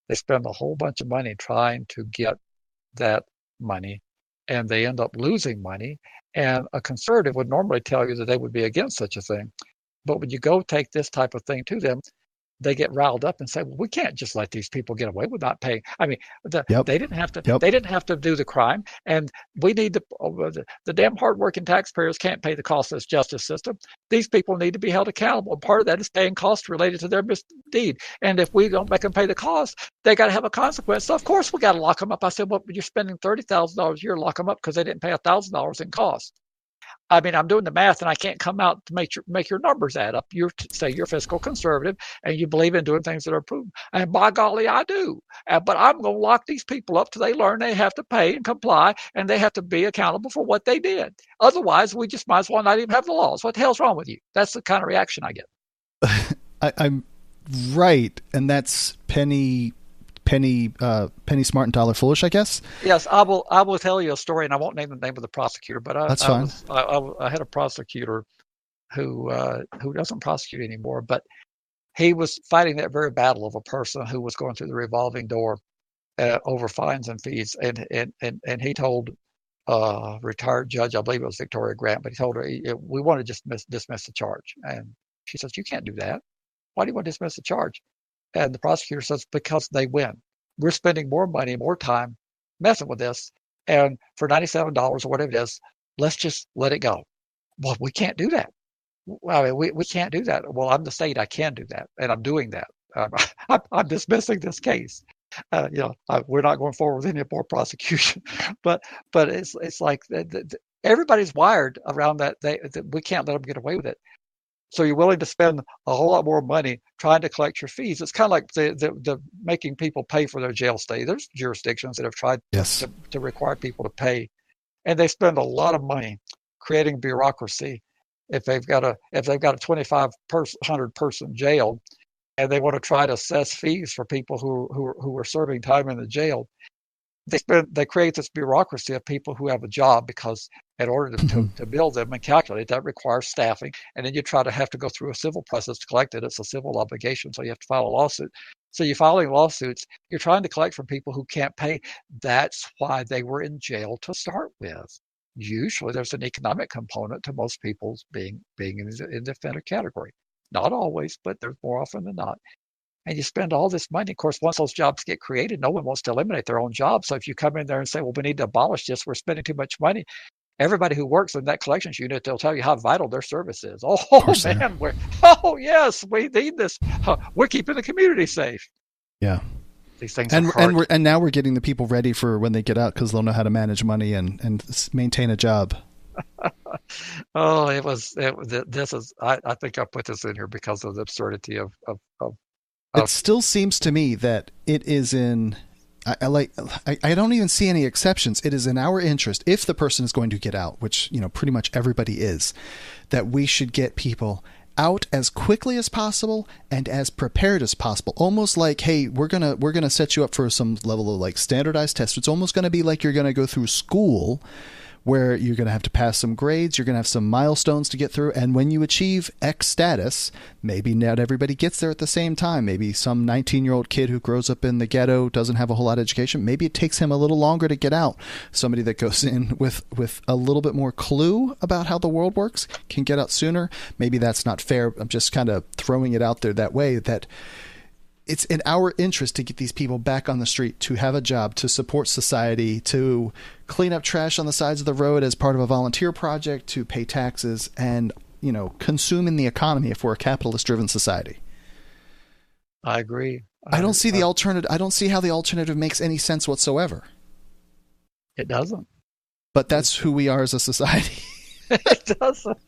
They spend a whole bunch of money trying to get that money, and they end up losing money. And a conservative would normally tell you that they would be against such a thing. But when you go take this type of thing to them, they get riled up and say, well, we can't just let these people get away with not paying. I mean, they didn't have to. They didn't have to do the crime, and we need the damn hardworking taxpayers can't pay the cost of this justice system. These people need to be held accountable. And part of that is paying costs related to their misdeed. And if we don't make them pay the cost, they got to have a consequence. So of course we got to lock them up. I said, well, you're spending $30,000 a year to lock them up because they didn't pay $1,000 in costs. I mean, I'm doing the math, and I can't come out to make your numbers add up. You say you're fiscal conservative, and you believe in doing things that are proven. And by golly, I do. But I'm going to lock these people up till they learn they have to pay and comply, and they have to be accountable for what they did. Otherwise, we just might as well not even have the laws. What the hell's wrong with you? That's the kind of reaction I get. I'm right, and that's penny smart and dollar foolish, I guess. Yes, I will tell you a story, and I won't name the name of the prosecutor, but that's fine. I had a prosecutor who doesn't prosecute anymore, but he was fighting that very battle of a person who was going through the revolving door over fines and fees, and he told retired judge, I believe it was Victoria Grant, but he told her, we want to just dismiss the charge. And she says, you can't do that. Why do you want to dismiss the charge? And the prosecutor says, because they win. We're spending more money, more time messing with this. And for $97 or whatever it is, let's just let it go. Well, we can't do that. I mean, we can't do that. Well, I'm the state. I can do that. And I'm doing that. I'm dismissing this case. We're not going forward with any more prosecution, but it's like everybody's wired around that we can't let them get away with it. So you're willing to spend a whole lot more money trying to collect your fees. It's kind of like the making people pay for their jail stay. There's jurisdictions that have tried to require people to pay, and they spend a lot of money creating bureaucracy. If they've got a 2,500 person jail, and they want to try to assess fees for people who are serving time in the jail, they create this bureaucracy of people who have a job, because in order to bill them and calculate, that requires staffing. And then you have to go through a civil process to collect it. It's a civil obligation, so you have to file a lawsuit. So you're filing lawsuits. You're trying to collect from people who can't pay. That's why they were in jail to start with. Usually there's an economic component to most people being in the offender category. Not always, but there's more often than not. And you spend all this money. Of course, once those jobs get created, no one wants to eliminate their own jobs. So if you come in there and say, well, we need to abolish this, we're spending too much money, everybody who works in that collections unit, they'll tell you how vital their service is. Oh, man, yes, we need this. We're keeping the community safe. Yeah. These things are hard. And now we're getting the people ready for when they get out, because they'll know how to manage money and maintain a job. Oh, this is, I think I put this in here because of the absurdity of it still seems to me that it is I don't even see any exceptions. It is in our interest, if the person is going to get out, which, pretty much everybody is, that we should get people out as quickly as possible and as prepared as possible. Almost like, hey, we're gonna set you up for some level of like standardized tests. It's almost gonna be like you're gonna go through school, where you're going to have to pass some grades, you're going to have some milestones to get through, and when you achieve X status, maybe not everybody gets there at the same time. Maybe some 19-year-old kid who grows up in the ghetto doesn't have a whole lot of education. Maybe it takes him a little longer to get out. Somebody that goes in with a little bit more clue about how the world works can get out sooner. Maybe that's not fair. I'm just kind of throwing it out there that way, that it's in our interest to get these people back on the street, to have a job, to support society, to clean up trash on the sides of the road as part of a volunteer project, to pay taxes, and, consume in the economy if we're a capitalist-driven society. I agree. I don't see the alternative. I don't see how the alternative makes any sense whatsoever. It doesn't. But that's who we are as a society. It doesn't.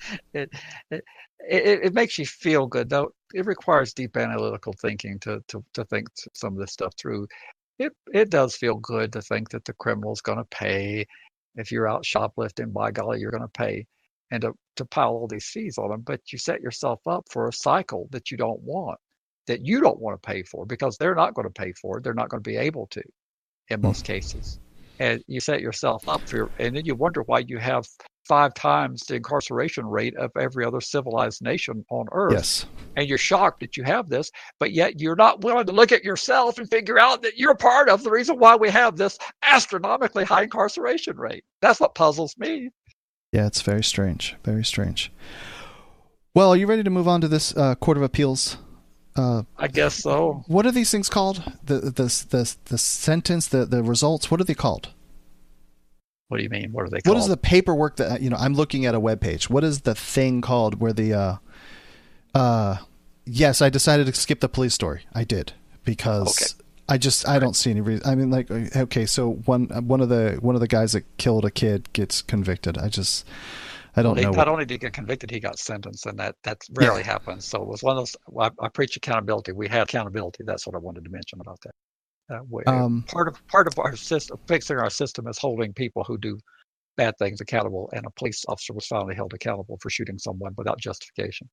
It makes you feel good, though. It requires deep analytical thinking to think some of this stuff through. It does feel good to think that the criminal's going to pay. If you're out shoplifting, by golly, you're going to pay, and to pile all these fees on them. But you set yourself up for a cycle that you don't want to pay for, because they're not going to pay for it. They're not going to be able to, in most cases. And you set yourself up and then you wonder why you have 5 times the incarceration rate of every other civilized nation on earth. Yes. And you're shocked that you have this, but yet you're not willing to look at yourself and figure out that you're part of the reason why we have this astronomically high incarceration rate. That's what puzzles me. Yeah, it's very strange. Very strange. Well, are you ready to move on to this Court of Appeals? I guess so. What are these things called? The sentence, the results, what are they called? What do you mean? What are they called? What is the paperwork that, I'm looking at a webpage. What is the thing called where yes, I decided to skip the police story. I did, because I don't see any reason. I mean, like, okay, so one of the guys that killed a kid gets convicted. I don't know. Not only did he get convicted, he got sentenced, and that rarely happens. So it was one of those. I preach accountability. We had accountability. That's what I wanted to mention about that. Part of our system, fixing our system, is holding people who do bad things accountable. And a police officer was finally held accountable for shooting someone without justification.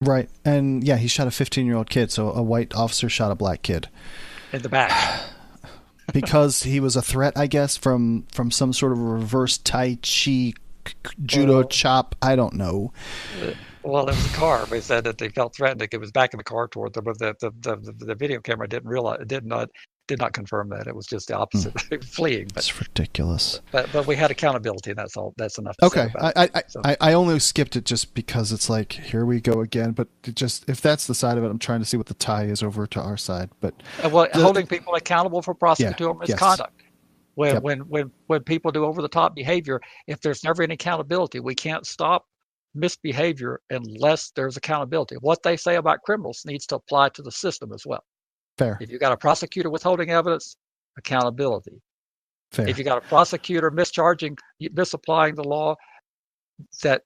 Right, and yeah, he shot a 15-year-old kid. So a white officer shot a black kid in the back. Because he was a threat, I guess, from some sort of reverse Tai Chi judo chop. I don't know. Well, it was a car. They said that they felt threatened. It was back in the car toward them, but the video camera did not confirm that. It was just the opposite, fleeing. But It's ridiculous. But we had accountability, and that's all. That's enough to say about it. I only skipped it just because it's like, here we go again. But if that's the side of it, I'm trying to see what the tie is over to our side. But holding people accountable for prosecutorial misconduct. Yes. When people do over the top behavior, if there's never any accountability, we can't stop misbehavior unless there's accountability. What they say about criminals needs to apply to the system as well. Fair. If you got a prosecutor withholding evidence, accountability. Fair. If you got a prosecutor mischarging, misapplying the law, that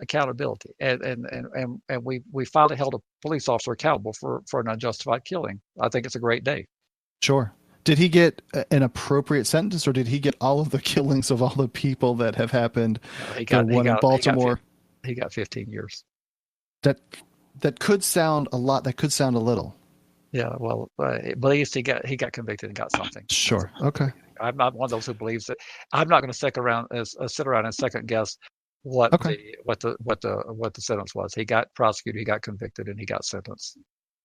accountability. And we finally held a police officer accountable for an unjustified killing. I think it's a great day. Sure. Did he get an appropriate sentence, or did he get all of the killings of all the people that have happened? He got one in Baltimore. He got 15 years. That could sound a lot. That could sound a little. Yeah, well, but at least he got convicted and got something. Sure. Okay. I'm not one of those who believes that. I'm not going to sit around and second guess what the sentence was. He got prosecuted, he got convicted, and he got sentenced.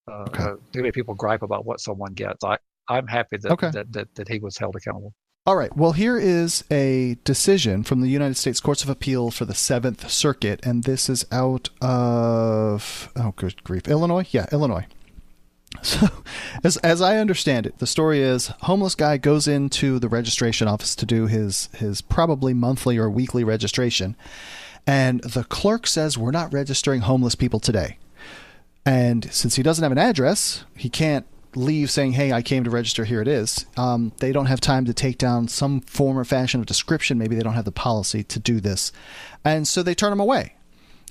Too many people gripe about what someone gets. I'm happy that he was held accountable. All right. Well, here is a decision from the United States Courts of Appeal for the Seventh Circuit, and this is out of good grief, Illinois. Yeah, Illinois. So, as I understand it, the story is homeless guy goes into the registration office to do his probably monthly or weekly registration, and the clerk says, we're not registering homeless people today. And since he doesn't have an address, he can't leave saying, hey, I came to register, here it is. They don't have time to take down some form or fashion of description. Maybe they don't have the policy to do this. And so they turn him away.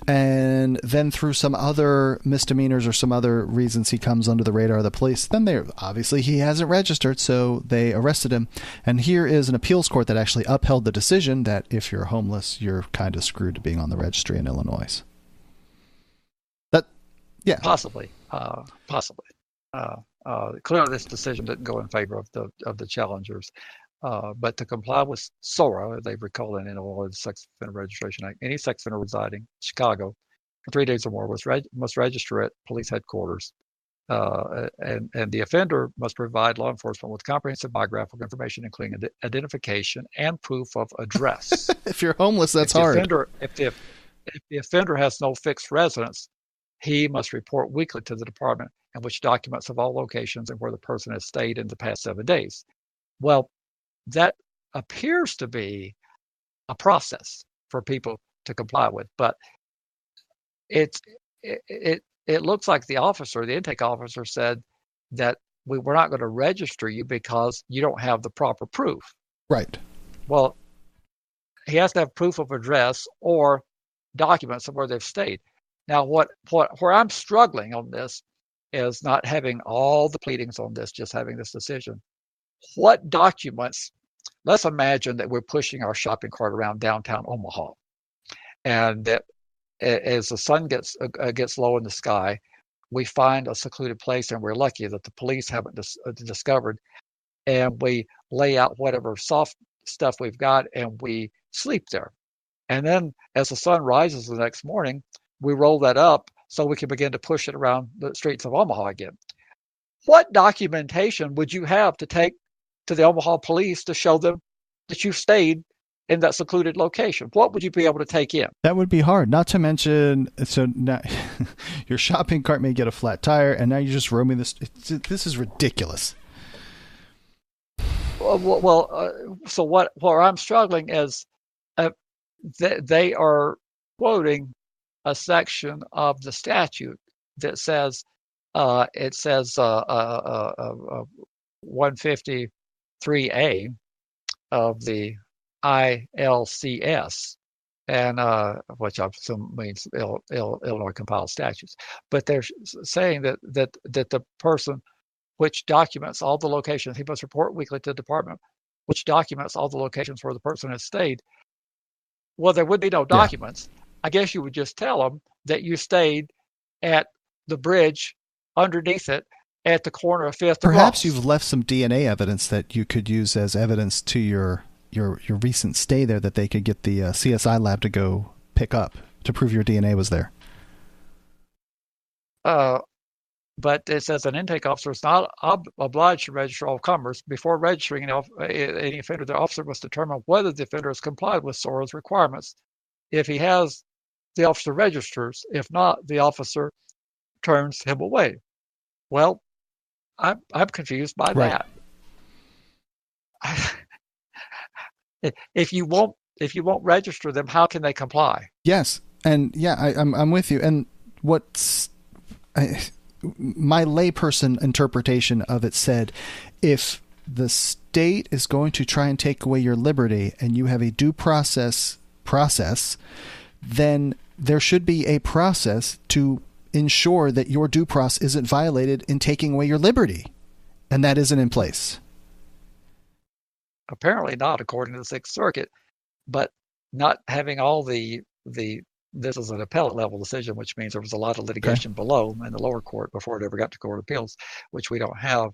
And then through some other misdemeanors or some other reasons he comes under the radar of the police, then obviously he hasn't registered, so they arrested him. And here is an appeals court that actually upheld the decision that if you're homeless, you're kind of screwed to being on the registry in Illinois. Possibly. Clearly this decision didn't go in favor of the challengers. But to comply with SORA, they recall in Illinois, the Sex Offender Registration Act, any sex offender residing in Chicago for 3 days or more must register at police headquarters. And the offender must provide law enforcement with comprehensive biographical information, including identification and proof of address. If you're homeless, that's hard. If the offender has no fixed residence, he must report weekly to the department in which documents of all locations and where the person has stayed in the past 7 days. Well, that appears to be a process for people to comply with, but it looks like the intake officer said that we're not going to register you because you don't have the proper proof. Right. Well, he has to have proof of address or documents of where they've stayed. Now, where I'm struggling on this is not having all the pleadings on this, just having this decision. What documents? Let's imagine that we're pushing our shopping cart around downtown Omaha, and that as the sun gets low in the sky, we find a secluded place, and we're lucky that the police haven't discovered, and we lay out whatever soft stuff we've got, and we sleep there. And then as the sun rises the next morning, we roll that up so we can begin to push it around the streets of Omaha again. What documentation would you have to take to the Omaha police to show them that you stayed in that secluded location? What would you be able to take in? That would be hard. Not to mention, so now your shopping cart may get a flat tire, and now you're just roaming this. This is ridiculous. So where I'm struggling is they are quoting a section of the statute that says 153A of the ILCS, and which I assume means Illinois compiled statutes. But they're saying that the person which documents all the locations, he must report weekly to the department, which documents all the locations where the person has stayed. Well, there would be no documents. Yeah. I guess you would just tell them that you stayed at the bridge underneath it at the corner of 5th. Perhaps you've left some DNA evidence that you could use as evidence to your recent stay there that they could get the CSI lab to go pick up to prove your DNA was there. But it says an intake officer is not obliged to register all comers. Before registering any offender, the officer must determine whether the offender has complied with SORA's requirements. If he has, the officer registers. If not, the officer turns him away. Well, I'm confused by that. If you won't register them, how can they comply? Yes, and I'm with you. And my layperson interpretation of it said, if the state is going to try and take away your liberty and you have a due process, then there should be a process to ensure that your due process isn't violated in taking away your liberty. And that isn't in place. Apparently not, according to the Sixth Circuit, but not having all this is an appellate level decision, which means there was a lot of litigation below in the lower court before it ever got to Court of Appeals, which we don't have.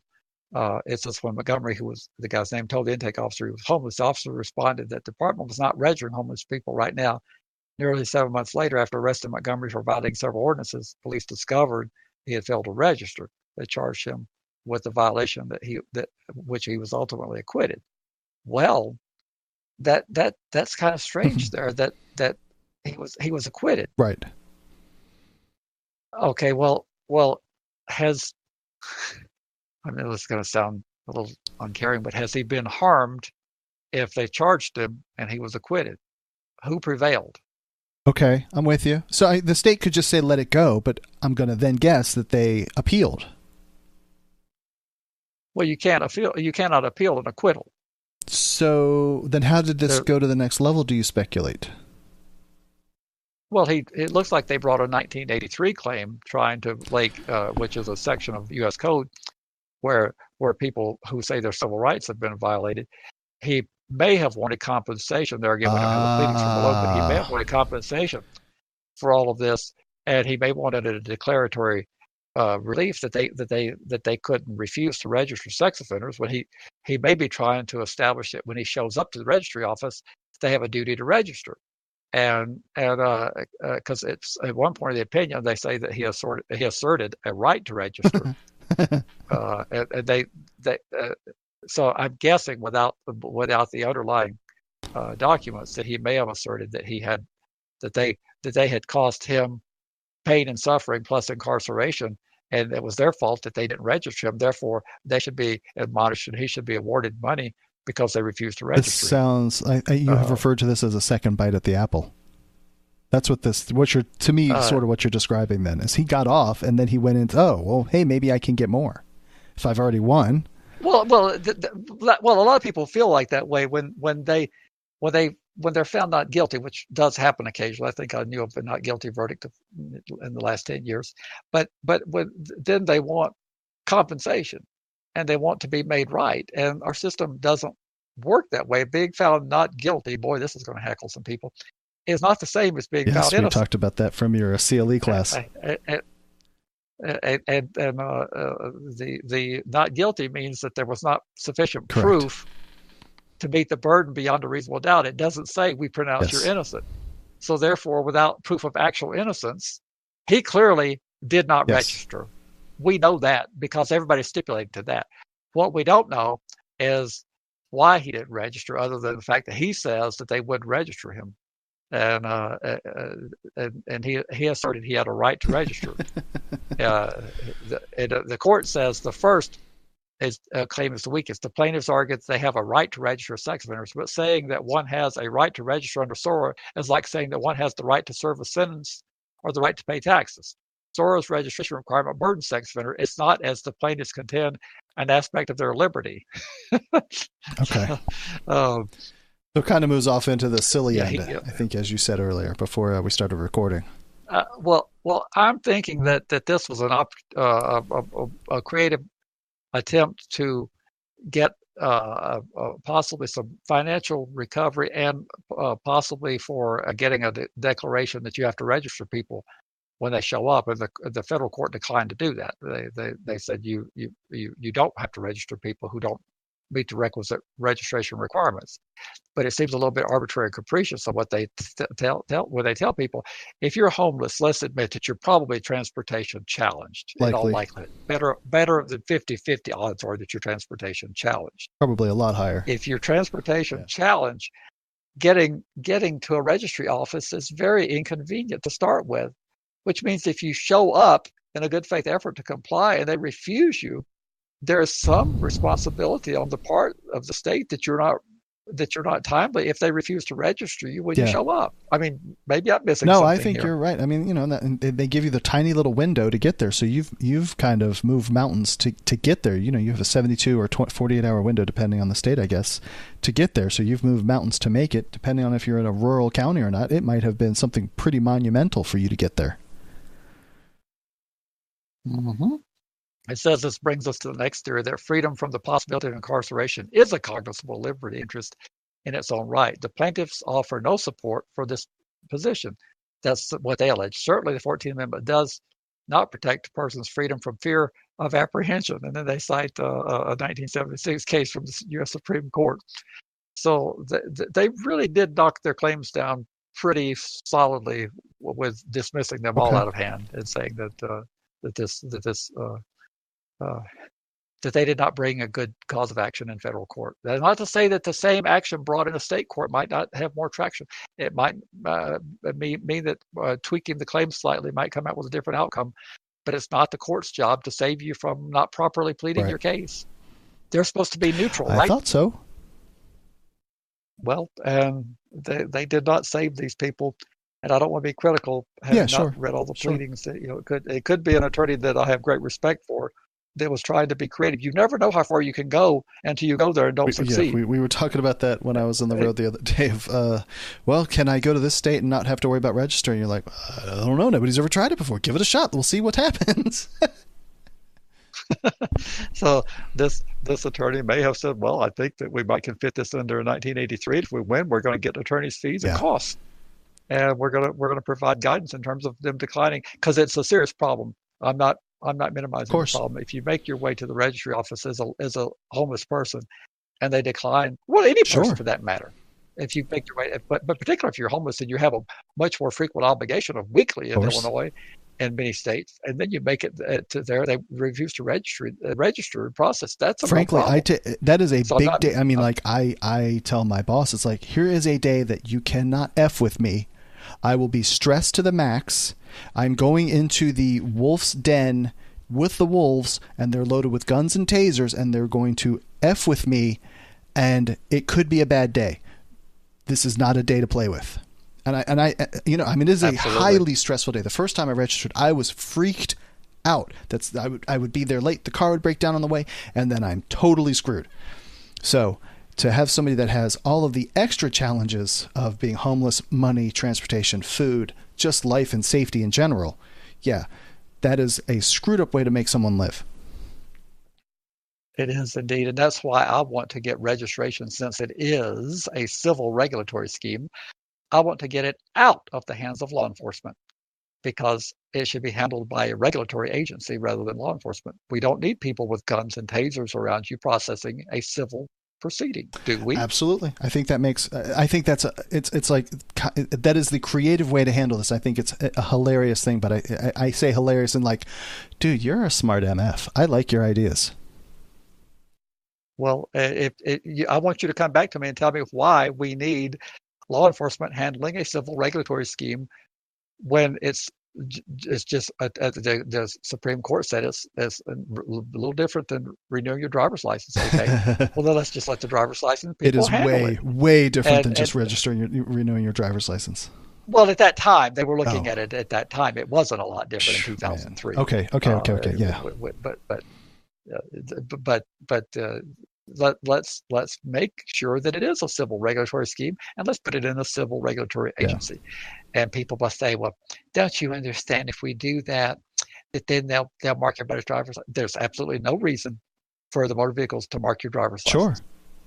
It's just when Montgomery, who was the guy's name, told the intake officer he was homeless. The officer responded that the department was not registering homeless people right now. Nearly 7 months later, after arresting Montgomery for violating several ordinances, police discovered he had failed to register. They charged him with the violation which he was ultimately acquitted. Well, that's kind of strange there that he was acquitted. Right. Okay, well has, I mean, it's going to sound a little uncaring, but has he been harmed if they charged him and he was acquitted? Who prevailed? Okay, I'm with you. So the state could just say let it go, but I'm going to then guess that they appealed. Well, you cannot appeal an acquittal. So then how did this go to the next level, do you speculate? Well, it looks like they brought a 1983 claim trying to which is a section of U.S. Code where people who say their civil rights have been violated. He may have wanted compensation. There again, we don't have the pleadings from below, but he may have wanted compensation for all of this, and he may wanted a declaratory relief that they couldn't refuse to register sex offenders. When he may be trying to establish that when he shows up to the registry office, they have a duty to register. And because it's at one point of the opinion, they say that he asserted a right to register. And so I'm guessing without the underlying documents that he may have asserted that they had caused him pain and suffering plus incarceration, and it was their fault that they didn't register him. Therefore, they should be admonished and he should be awarded money because they refused to register. This sounds you have referred to this as a second bite at the apple. That's what you're sort of what you're describing then is he got off and then he went into, hey, maybe I can get more if I've already won. Well, a lot of people feel like that way when they're found not guilty, which does happen occasionally. I think I knew of a not guilty verdict in the last 10 years, but then they want compensation and they want to be made right, and our system doesn't work that way. Being found not guilty, boy, this is going to heckle some people, is not the same as being found innocent. Yes, we talked about that from your CLE class. The not guilty means that there was not sufficient Correct. proof to meet the burden beyond a reasonable doubt. It doesn't say we pronounce you're innocent. So therefore, without proof of actual innocence, he clearly did not register. We know that because everybody stipulated to that. What we don't know is why he didn't register, other than the fact that he says that they wouldn't register him. And he asserted he had a right to register. The court says the first claim is the weakest. The plaintiffs argue that they have a right to register sex offenders, but saying that one has a right to register under SORA is like saying that one has the right to serve a sentence or the right to pay taxes. SORA's registration requirement burdens sex offender. It's not, as the plaintiffs contend, an aspect of their liberty. Okay. So it kind of moves off into the silly end, I think, as you said earlier, before we started recording. Well, I'm thinking that this was a creative attempt to get possibly some financial recovery and possibly for getting a declaration that you have to register people when they show up, and the federal court declined to do that. They said you don't have to register people who don't meet the requisite registration requirements. But it seems a little bit arbitrary and capricious on what they tell people. If you're homeless, let's admit that you're probably transportation challenged in all likelihood. Better than 50-50 odds are that you're transportation challenged. Probably a lot higher. If you're transportation challenged, getting to a registry office is very inconvenient to start with, which means if you show up in a good faith effort to comply and they refuse you, there is some responsibility on the part of the state that you're not timely if they refuse to register you when you show up. I mean, maybe I'm missing something. No, I think here. You're right. I mean, they give you the tiny little window to get there. So you've kind of moved mountains to get there. You have a 72 or 48 hour window, depending on the state, I guess, to get there. So you've moved mountains to make it. Depending on if you're in a rural county or not, it might have been something pretty monumental for you to get there. Mm-hmm. It says this brings us to the next theory, that freedom from the possibility of incarceration is a cognizable liberty interest in its own right. The plaintiffs offer no support for this position. That's what they allege. Certainly the 14th Amendment does not protect a person's freedom from fear of apprehension. And then they cite a 1976 case from the U.S. Supreme Court. So they really did knock their claims down pretty solidly with dismissing them all out of hand and saying that that they did not bring a good cause of action in federal court. That's not to say that the same action brought in a state court might not have more traction. It might mean that tweaking the claim slightly might come out with a different outcome, but it's not the court's job to save you from not properly pleading your case. They're supposed to be neutral, right? I thought so. Well, they did not save these people. And I don't want to be critical, having not read all the pleadings. It could be an attorney that I have great respect for that was trying to be creative. You never know how far you can go until you go there and don't succeed. We were talking about that when I was on the road the other day of, well, can I go to this state and not have to worry about registering? You're like, I don't know. Nobody's ever tried it before. Give it a shot. We'll see what happens. So this attorney may have said, well, I think that we might can fit this under 1983. If we win, we're going to get attorney's fees and costs. And we're gonna provide guidance in terms of them declining, because it's a serious problem. I'm not minimizing the problem. If you make your way to the registry office as a homeless person, and they decline, well, any person for that matter, if you make your way, but particularly if you're homeless and you have a much more frequent obligation of weekly in Illinois and many states, and then you make it to there, they refuse to register and process. That's a frankly, that is a big day. I mean, I tell my boss, it's like, here is a day that you cannot F with me. I will be stressed to the max. I'm going into the wolf's den with the wolves, and they're loaded with guns and tasers, and they're going to F with me, and it could be a bad day. This is not a day to play with. And it is a highly stressful day. The first time I registered, I was freaked out. I would be there late. The car would break down on the way, and then I'm totally screwed. So to have somebody that has all of the extra challenges of being homeless, money, transportation, food, just life and safety in general, that is a screwed up way to make someone live. It is indeed. And that's why I want to get registration, since it is a civil regulatory scheme. I want to get it out of the hands of law enforcement, because it should be handled by a regulatory agency rather than law enforcement. We don't need people with guns and tasers around you processing a civil proceeding, do we? Absolutely. I think that's it's like, that is the creative way to handle this. I think it's a hilarious thing, but I say hilarious and like, dude, you're a smart MF. I like your ideas. Well, I want you to come back to me and tell me why we need law enforcement handling a civil regulatory scheme when it's just the Supreme Court said it's a little different than renewing your driver's license. Okay, well then let's just let the driver's license people it is handle it. way different than just renewing your driver's license. Well, at that time they were looking at it. At that time, it wasn't a lot different in 2003. Okay, yeah. Let's make sure that it is a civil regulatory scheme, and let's put it in a civil regulatory agency. And people must say, well, don't you understand, if we do that then they'll mark everybody's driver's license. There's absolutely no reason for the motor vehicles to mark your driver's license.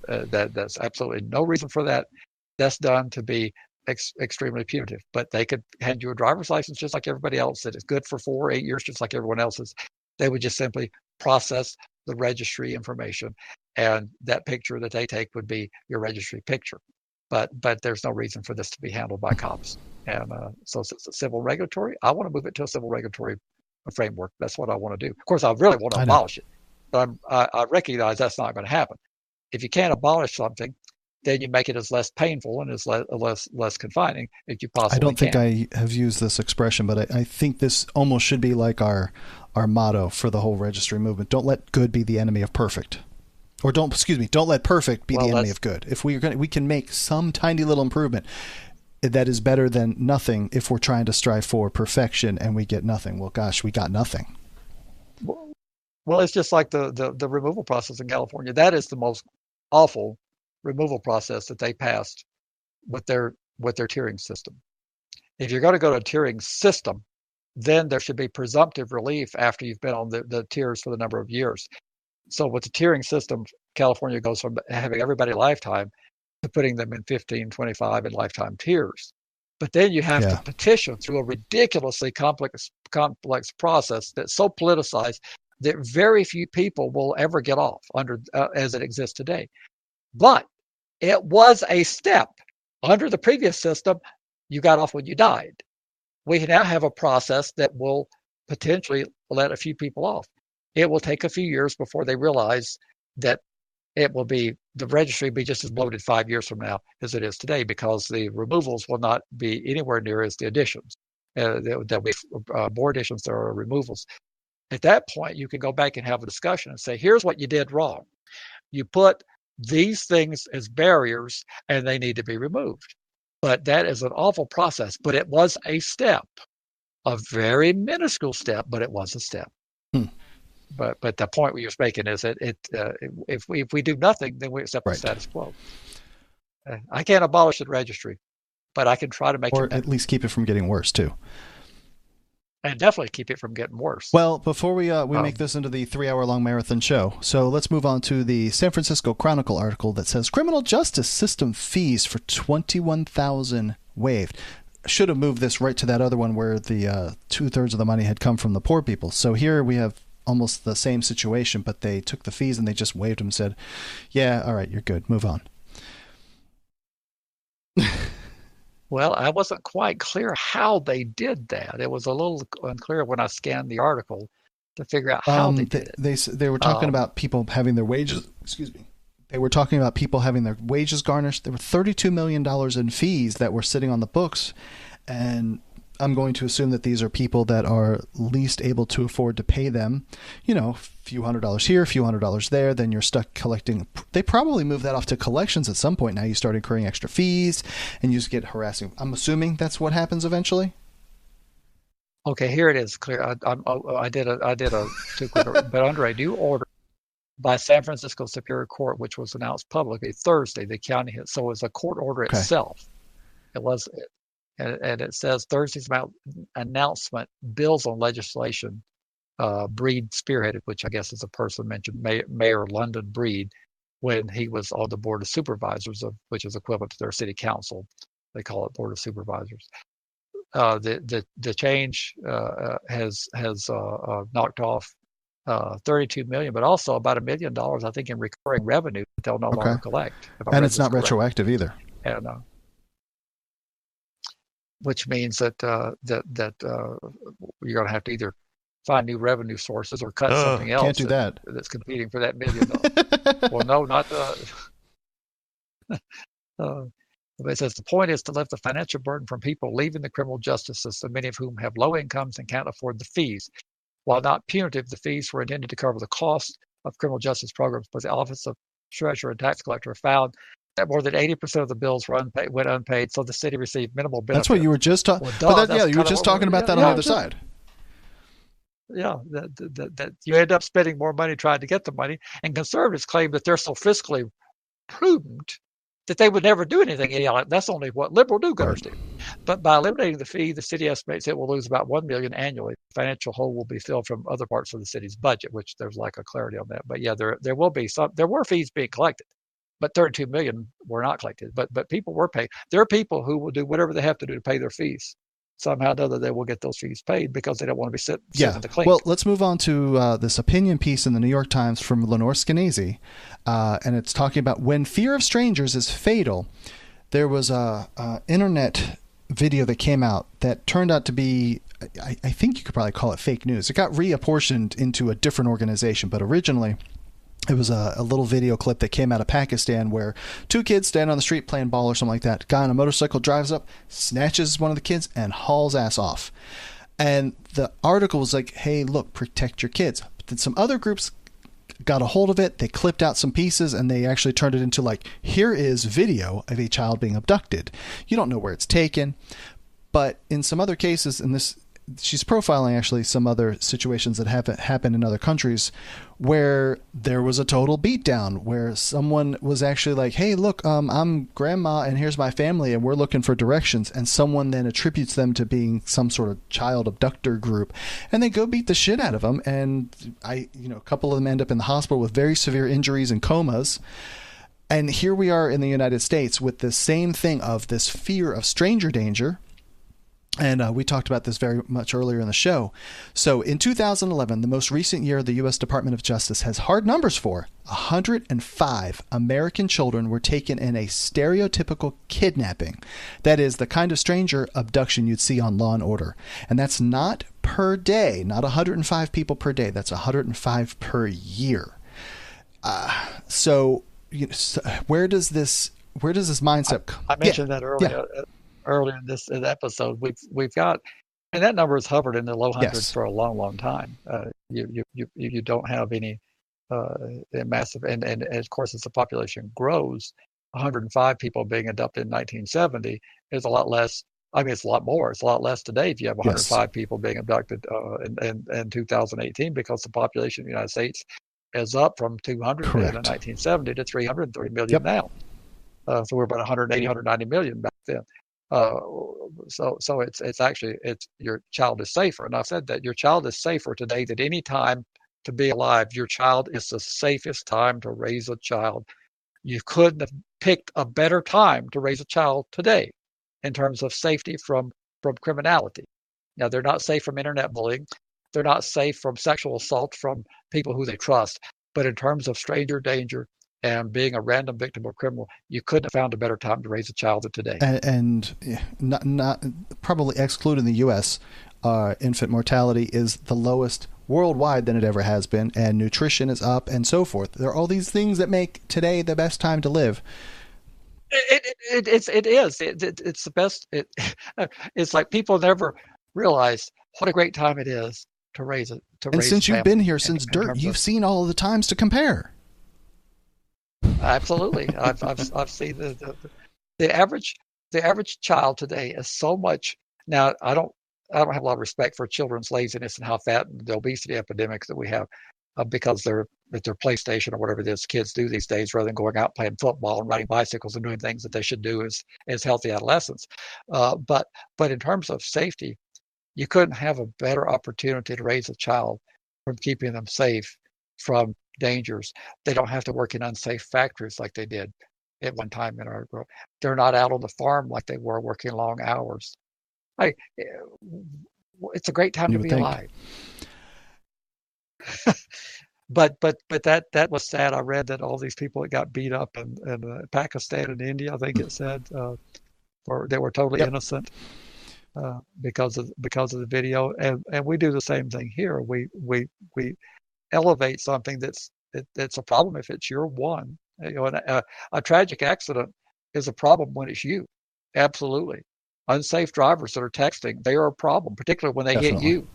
That's absolutely no reason for that. That's done to be extremely punitive. But they could hand you a driver's license just like everybody else that is good for 4 or 8 years, just like everyone else's. They would just simply process the registry information, and that picture that they take would be your registry picture. But there's no reason for this to be handled by cops. And so it's a civil regulatory. I want to move it to a civil regulatory framework. That's what I want to do. Of course, I really want to abolish it, but I recognize that's not going to happen. If you can't abolish something, then you make it as less painful and as less confining as you possibly can. I don't think I have used this expression, but I think this almost should be like our motto for the whole registry movement. Don't let good be the enemy of perfect. Or don't let perfect be the enemy of good. If we can make some tiny little improvement, that is better than nothing if we're trying to strive for perfection and we get nothing. Well, gosh, we got nothing. Well, it's just like the removal process in California. That is the most awful removal process that they passed with their tiering system. If you're going to go to a tiering system, then there should be presumptive relief after you've been on the tiers for the number of years. So with the tiering system, California goes from having everybody lifetime to putting them in 15, 25, and lifetime tiers. But then you have to petition through a ridiculously complex process that's so politicized that very few people will ever get off under as it exists today. But it was a step. Under the previous system, you got off when you died. We now have a process that will potentially let a few people off. It will take a few years before they realize that the registry will be just as bloated 5 years from now as it is today, because the removals will not be anywhere near as the additions. There'll be more additions, there are removals. At that point, you can go back and have a discussion and say, here's what you did wrong. You put these things as barriers and they need to be removed. But that is an awful process. But it was a step, a very minuscule step, but it was a step. But the point we were making is that if we do nothing, then we accept the status quo. I can't abolish the registry, but I can try to make it better. Or at least keep it from getting worse too. And definitely keep it from getting worse. Well, before we make this into the 3-hour-long marathon show, so let's move on to the San Francisco Chronicle article that says criminal justice system fees for $21,000 waived. Should have moved this right to that other one where the 2/3 of the money had come from the poor people. So here we have almost the same situation, but they took the fees and they just waived them and said, yeah, all right, you're good, move on. Well, I wasn't quite clear how they did that. It was a little unclear when I scanned the article to figure out how they did it. They were talking about people having their wages, they were talking about people having their wages garnished. There were $32 million in fees that were sitting on the books, and I'm going to assume that these are people that are least able to afford to pay them, a few $100s here, a few $100s there. Then you're stuck collecting. They probably move that off to collections at some point. Now you start incurring extra fees and you just get harassing. I'm assuming that's what happens eventually. Okay, here it is clear. I did a too quick, but under a new order by San Francisco Superior Court, which was announced publicly Thursday, the county hit. So it was a court order itself. It was. And it says Thursday's announcement builds on legislation Breed spearheaded, which I guess is a person mentioned, Mayor London Breed, when he was on the Board of Supervisors, which is equivalent to their city council. They call it Board of Supervisors. The change has knocked off $32 million, but also about $1 million, I think, in recurring revenue that they'll no longer collect. And it's not retroactive either. And which means that you're going to have to either find new revenue sources or cut something else. Can't do that. That's competing for that $1 million. Well, no, not it says the point is to lift the financial burden from people leaving the criminal justice system, many of whom have low incomes and can't afford the fees. While not punitive, the fees were intended to cover the cost of criminal justice programs, but the Office of Treasurer and Tax Collector found that more than 80% of the bills went unpaid, so the city received minimal benefit. That's what you were just talking about. You were just talking about that on the other side. Yeah, that you end up spending more money trying to get the money, and conservatives claim that they're so fiscally prudent that they would never do anything. That's only what liberal do-gooders do. But by eliminating the fee, the city estimates it will lose about $1 million annually. The financial hole will be filled from other parts of the city's budget, which there's like a clarity on that. But yeah, there will be some. There were fees being collected, but $32 million were not collected. But people were paid. There are people who will do whatever they have to do to pay their fees. somehow or another they will get those fees paid because they don't want to be sitting in the clink. Well, let's move on to this opinion piece in the New York Times from Lenore Skenazy, and it's talking about when fear of strangers is fatal. There was a internet video that came out that turned out to be, I think you could probably call it fake news. It got reapportioned into a different organization, but originally it was a little video clip that came out of Pakistan where two kids stand on the street playing ball or something like that. Guy on a motorcycle drives up, snatches one of the kids, and hauls ass off. And the article was like, hey, look, protect your kids. But then some other groups got a hold of it. They clipped out some pieces, and they actually turned it into like, here is video of a child being abducted. You don't know where it's taken. But in some other cases, and this, she's profiling actually some other situations that have happened in other countries where there was a total beatdown, where someone was actually like, hey, look, I'm grandma and here's my family and we're looking for directions. And someone then attributes them to being some sort of child abductor group, and they go beat the shit out of them. And a couple of them end up in the hospital with very severe injuries and comas. And here we are in the United States with the same thing of this fear of stranger danger. And we talked about this very much earlier in the show. So in 2011, the most recent year the U.S. Department of Justice has hard numbers for, 105 American children were taken in a stereotypical kidnapping. That is the kind of stranger abduction you'd see on Law and Order. And that's not per day, not 105 people per day. That's 105 per year. So where does this mindset come? I mentioned that earlier. Yeah. Earlier in this episode, we've got, and that number has hovered in the low hundreds for a long time. You don't have any massive, and of course as the population grows, 105 people being adopted in 1970 is a lot less. I mean, it's a lot more. It's a lot less today if you have 105 people being abducted in 2018, because the population of the United States is up from 200 million in 1970 to 330 million now. So we're about 180, 190 million back then. So it's actually your child is safer. And I've said that your child is safer today than any time to be alive. Your child is the safest time to raise a child. You couldn't have picked a better time to raise a child today in terms of safety from criminality. Now, they're not safe from internet bullying. They're not safe from sexual assault from people who they trust. But in terms of stranger danger and being a random victim of criminal, you couldn't have found a better time to raise a child than today. And not probably excluding the U.S., infant mortality is the lowest worldwide than it ever has been, and nutrition is up and so forth. There are all these things that make today the best time to live. It is. It's the best. It's like people never realize what a great time it is to raise it. And since you've been here since dirt, you've seen all of the times to compare. Absolutely, I've seen the average child today is so much. Now, I don't have a lot of respect for children's laziness and how fat and the obesity epidemic that we have, because they're at their PlayStation or whatever it is kids do these days, rather than going out playing football and riding bicycles and doing things that they should do as healthy adolescents. But in terms of safety, you couldn't have a better opportunity to raise a child from keeping them safe from dangers. They don't have to work in unsafe factories like they did at one time in our world. They're not out on the farm like they were working long hours. It's a great time to be alive. But that was sad. I read that all these people that got beat up in Pakistan and India, I think it said, they were totally innocent because of the video. And we do the same thing here. We elevate something that's a problem if it's your one. A tragic accident is a problem when it's you. Absolutely. Unsafe drivers that are texting, they are a problem, particularly when they hit you.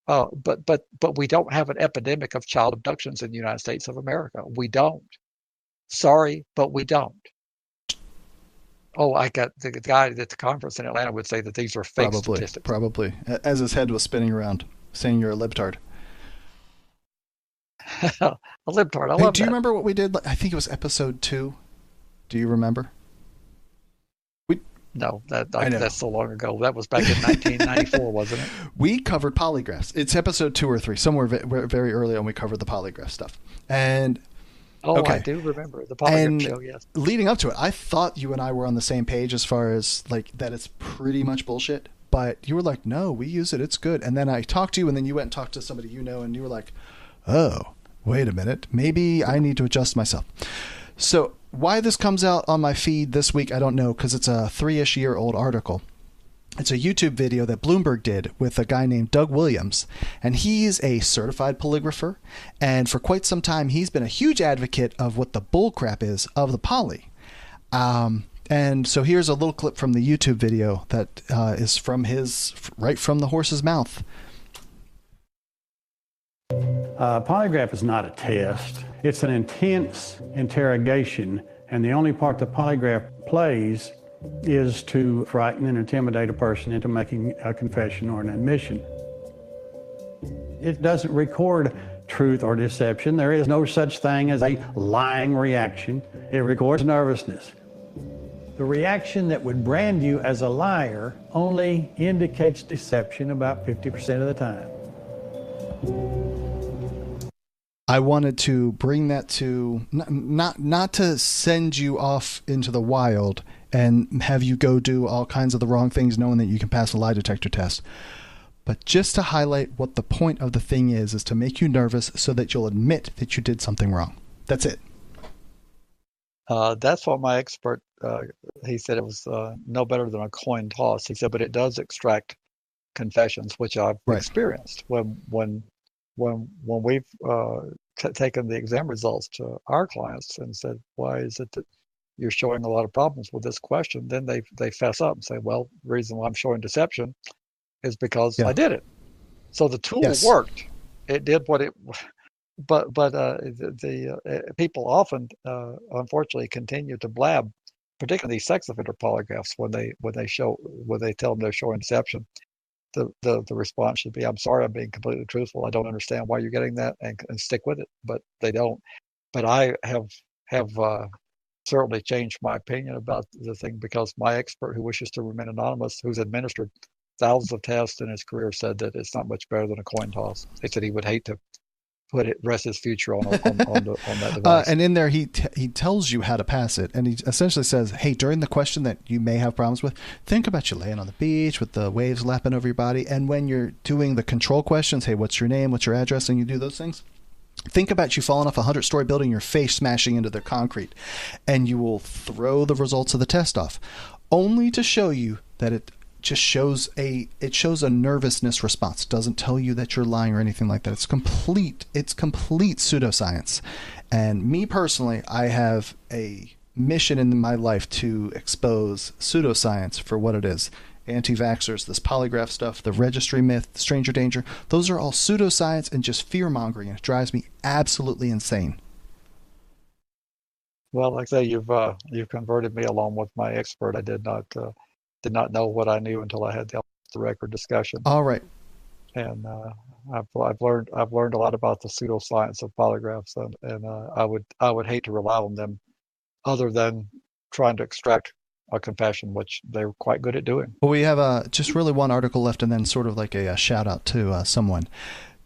But we don't have an epidemic of child abductions in the United States of America. We don't. Sorry, but we don't. Oh, I got the guy at the conference in Atlanta would say that these are fake statistics. Probably, as his head was spinning around, saying you're a libtard. A libtard. I love that. Do you remember what we did? I think it was episode 2. Do you remember? No, that's so long ago. That was back in 1994, wasn't it? We covered polygraphs. It's episode 2 or 3, somewhere very early on. We covered the polygraph stuff, and Oh, I Okay. do remember the polygraph show. Yes. Leading up to it, I thought you and I were on the same page as far as like that it's pretty much bullshit. But you were like, no, we use it. It's good. And then I talked to you, and then you went and talked to somebody you know, and you were like, oh, wait a minute. Maybe I need to adjust myself. So why this comes out on my feed this week, I don't know, because it's a 3-ish year old article. It's a YouTube video that Bloomberg did with a guy named Doug Williams, and he's a certified polygrapher, and for quite some time he's been a huge advocate of what the bullcrap is of the poly. And so here's a little clip from the YouTube video that is from right from the horse's mouth. Polygraph is not a test. It's an intense interrogation, and the only part the polygraph plays is to frighten and intimidate a person into making a confession or an admission. It doesn't record truth or deception. There is no such thing as a lying reaction. It records nervousness. The reaction that would brand you as a liar only indicates deception about 50% of the time. I wanted to bring that to not to send you off into the wild and have you go do all kinds of the wrong things knowing that you can pass a lie detector test, but just to highlight what the point of the thing is to make you nervous so that you'll admit that you did something wrong. That's it. That's what my expert, he said it was no better than a coin toss. He said, but it does extract confessions, which I've experienced when we've taken the exam results to our clients and said, why is it that you're showing a lot of problems with this question? Then they fess up and say, well, the reason why I'm showing deception is because I did it. So the tool worked. It did what it, but the people often, unfortunately, continue to blab, particularly these sex offender polygraphs when they tell them they're showing deception. The response should be, I'm sorry, I'm being completely truthful. I don't understand why you're getting that, and stick with it. But they don't. But I have certainly changed my opinion about the thing, because my expert, who wishes to remain anonymous, who's administered thousands of tests in his career, said that it's not much better than a coin toss. He said he would hate to rest his future on that device. And in there, he tells you how to pass it, and he essentially says, hey, during the question that you may have problems with, think about you laying on the beach with the waves lapping over your body, and when you're doing the control questions, hey, what's your name, what's your address, and you do those things, think about you falling off a 100-story building, your face smashing into the concrete, and you will throw the results of the test off, only to show you that it just shows a nervousness response. It doesn't tell you that you're lying or anything like that. It's complete pseudoscience. And me personally, I have a mission in my life to expose pseudoscience for what it is. Anti-vaxxers, this polygraph stuff, the registry myth, stranger danger, those are all pseudoscience and just fear-mongering, and it drives me absolutely insane. Well, like I say, you've converted me along with my expert. I did not know what I knew until I had the record discussion. All right. And I've learned a lot about the pseudoscience of polygraphs, and I would hate to rely on them other than trying to extract a confession, which they're quite good at doing. Well, we have just really one article left, and then sort of like a shout out to someone.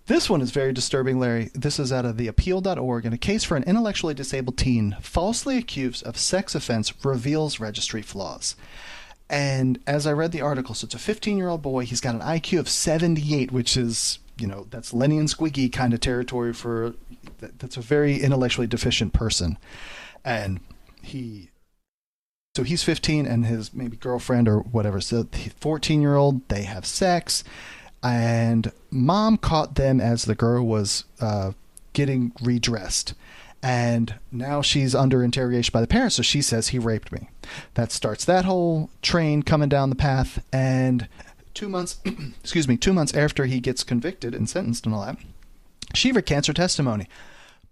This one is very disturbing, Larry. This is out of theappeal.org, and a case for an intellectually disabled teen falsely accused of sex offense reveals registry flaws. And as I read the article, so it's a 15-year-old boy. He's got an IQ of 78, which is, that's Lenny and Squiggy kind of territory for, that's a very intellectually deficient person. And he's 15, and his maybe girlfriend or whatever, so 14-year-old, they have sex, and mom caught them as the girl was getting redressed. And now she's under interrogation by the parents, so she says he raped me. That starts that whole train coming down the path, and 2 months, 2 months after he gets convicted and sentenced and all that, she recants her testimony.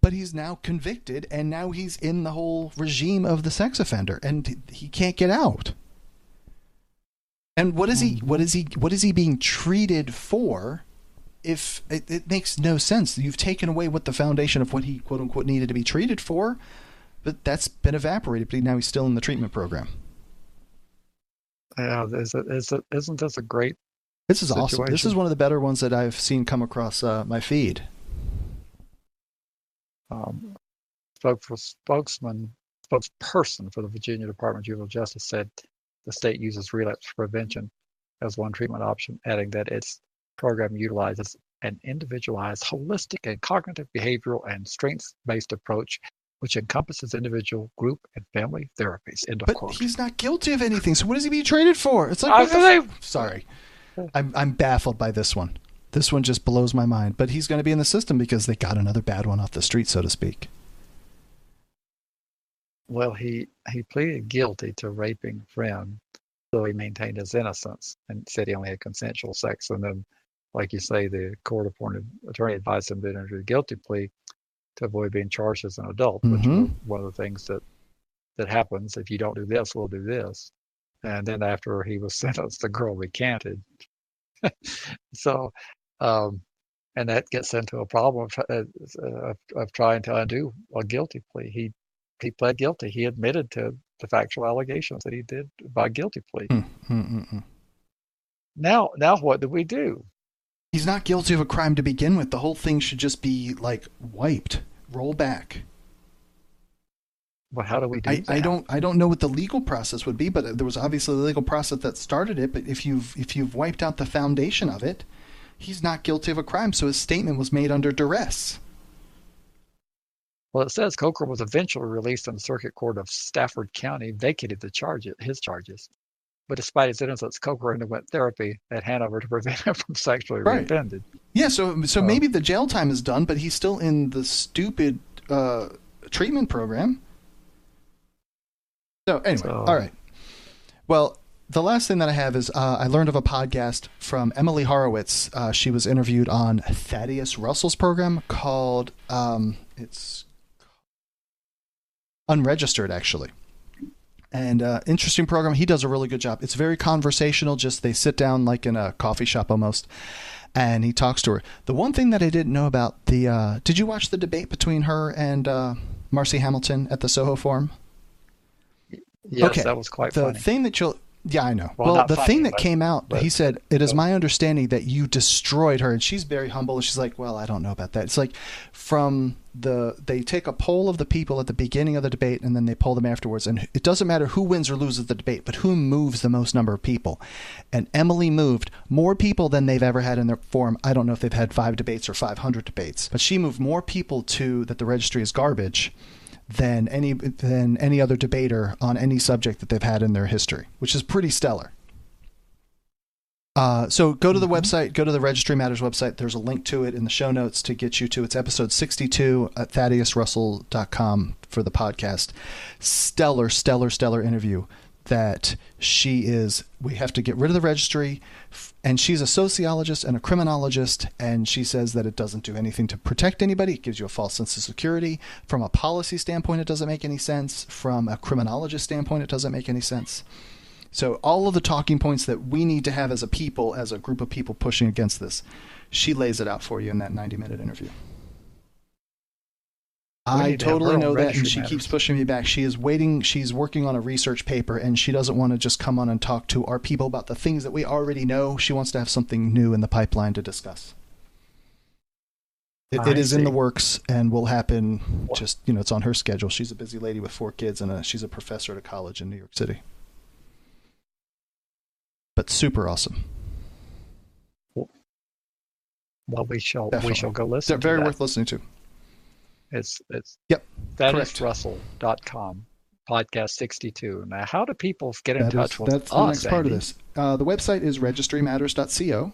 But he's now convicted, and now he's in the whole regime of the sex offender, and he can't get out. And what is he being treated for? If it makes no sense. You've taken away what the foundation of what he quote unquote needed to be treated for, but that's been evaporated. But now he's still in the treatment program. Yeah, isn't this a great? This is situation? Awesome. This is one of the better ones that I've seen come across my feed. spokesperson for the Virginia Department of Juvenile Justice said the state uses relapse prevention as one treatment option, adding that its program utilizes an individualized, holistic, and cognitive, behavioral, and strengths-based approach, which encompasses individual, group, and family therapies. End of quote. He's not guilty of anything, so what is he being traded for? It's like, sorry. I'm baffled by this one. This one just blows my mind. But he's going to be in the system because they got another bad one off the street, so to speak. Well, he pleaded guilty to raping a friend, so he maintained his innocence and said he only had consensual sex. And then, like you say, the court-appointed attorney advised him to enter a guilty plea to avoid being charged as an adult, which is one of the things that happens. If you don't do this, we'll do this. And then after he was sentenced, the girl recanted. So, and that gets into a problem of trying to undo a guilty plea. He pled guilty. He admitted to the factual allegations that he did by guilty plea. Now what do we do? He's not guilty of a crime to begin with. The whole thing should just be like wiped, roll back. Well, how do we do that? I don't know what the legal process would be, but there was obviously a legal process that started it. But if you've wiped out the foundation of it, he's not guilty of a crime. So his statement was made under duress. Well, it says Coker was eventually released in the Circuit Court of Stafford County, vacated his charges. But despite his innocence, Coker underwent therapy at Hanover to prevent him from sexually reoffended. Yeah, so maybe the jail time is done, but he's still in the stupid treatment program. So anyway, all right. Well, the last thing that I have is I learned of a podcast from Emily Horowitz. She was interviewed on Thaddeus Russell's program called it's Unregistered, actually. And interesting program. He does a really good job. It's very conversational. Just they sit down like in a coffee shop almost, and he talks to her. The one thing that I didn't know about did you watch the debate between her and Marcy Hamilton at the Soho Forum? Yes, okay. That was quite funny. The thing that yeah, I know. Well, the thing that came out, but, he said, it is my understanding that you destroyed her. And she's very humble. And she's like, well, I don't know about that. It's like they take a poll of the people at the beginning of the debate and then they poll them afterwards. And it doesn't matter who wins or loses the debate, but who moves the most number of people. And Emily moved more people than they've ever had in their forum. I don't know if they've had 5 debates or 500 debates, but she moved more people to that the registry is garbage than any other debater on any subject that they've had in their history, which is pretty stellar. So go to the website, go to the Registry Matters website. There's a link to it in the show notes to get you to its episode 62 at ThaddeusRussell.com for the podcast. Stellar interview that we have to get rid of the registry, and she's a sociologist and a criminologist, and she says that it doesn't do anything to protect anybody. It gives you a false sense of security. From a policy standpoint, it doesn't make any sense. From a criminologist standpoint, it doesn't make any sense. So all of the talking points that we need to have as a people, as a group of people pushing against this, she lays it out for you in that 90-minute interview. I totally know that, and she keeps pushing me back. She is waiting. She's working on a research paper, and she doesn't want to just come on and talk to our people about the things that we already know. She wants to have something new in the pipeline to discuss. It is in the works and will happen. Just, it's on her schedule. She's a busy lady with 4 kids, and she's a professor at a college in New York City. But super awesome. Well, we shall go listen. They're very worth listening to. It's yep, ThaddeusRussell.com, podcast 62. Now, how do people get in touch with us? That's the next part of this. The website is registrymatters.co.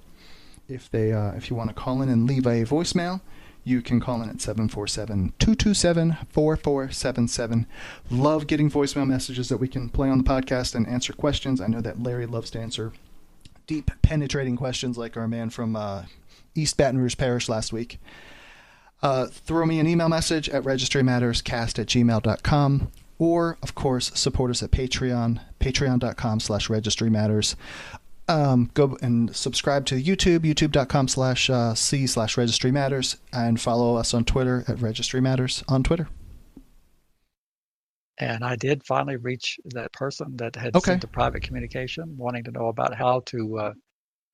If you want to call in and leave a voicemail, you can call in at 747-227-4477. Love getting voicemail messages that we can play on the podcast and answer questions. I know that Larry loves to answer deep, penetrating questions like our man from East Baton Rouge Parish last week. Throw me an email message at registrymatterscast@gmail.com, or, of course, support us at Patreon, patreon.com/registrymatters. Go and subscribe to YouTube, youtube.com/c/registrymatters, and follow us on Twitter at registrymatters on Twitter. And I did finally reach that person that had sent a private communication wanting to know about how to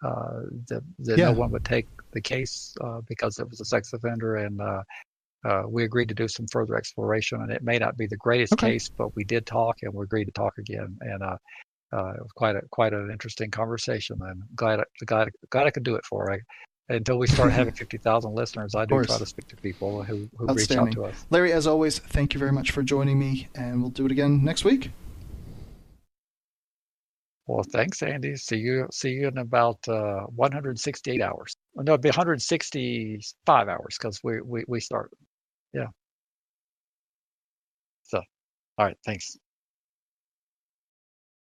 no one would take the case because it was a sex offender, and we agreed to do some further exploration, and it may not be the greatest case, but we did talk, and we agreed to talk again. And it was quite an interesting conversation. I'm glad I could do it for her. Until we start having 50,000 listeners, I do try to speak to people who reach out to us. Larry, as always, thank you very much for joining me, and we'll do it again next week. Well, thanks, Andy. See you in about 168 hours. No, it'll be 165 hours because we start. Yeah. So, all right. Thanks.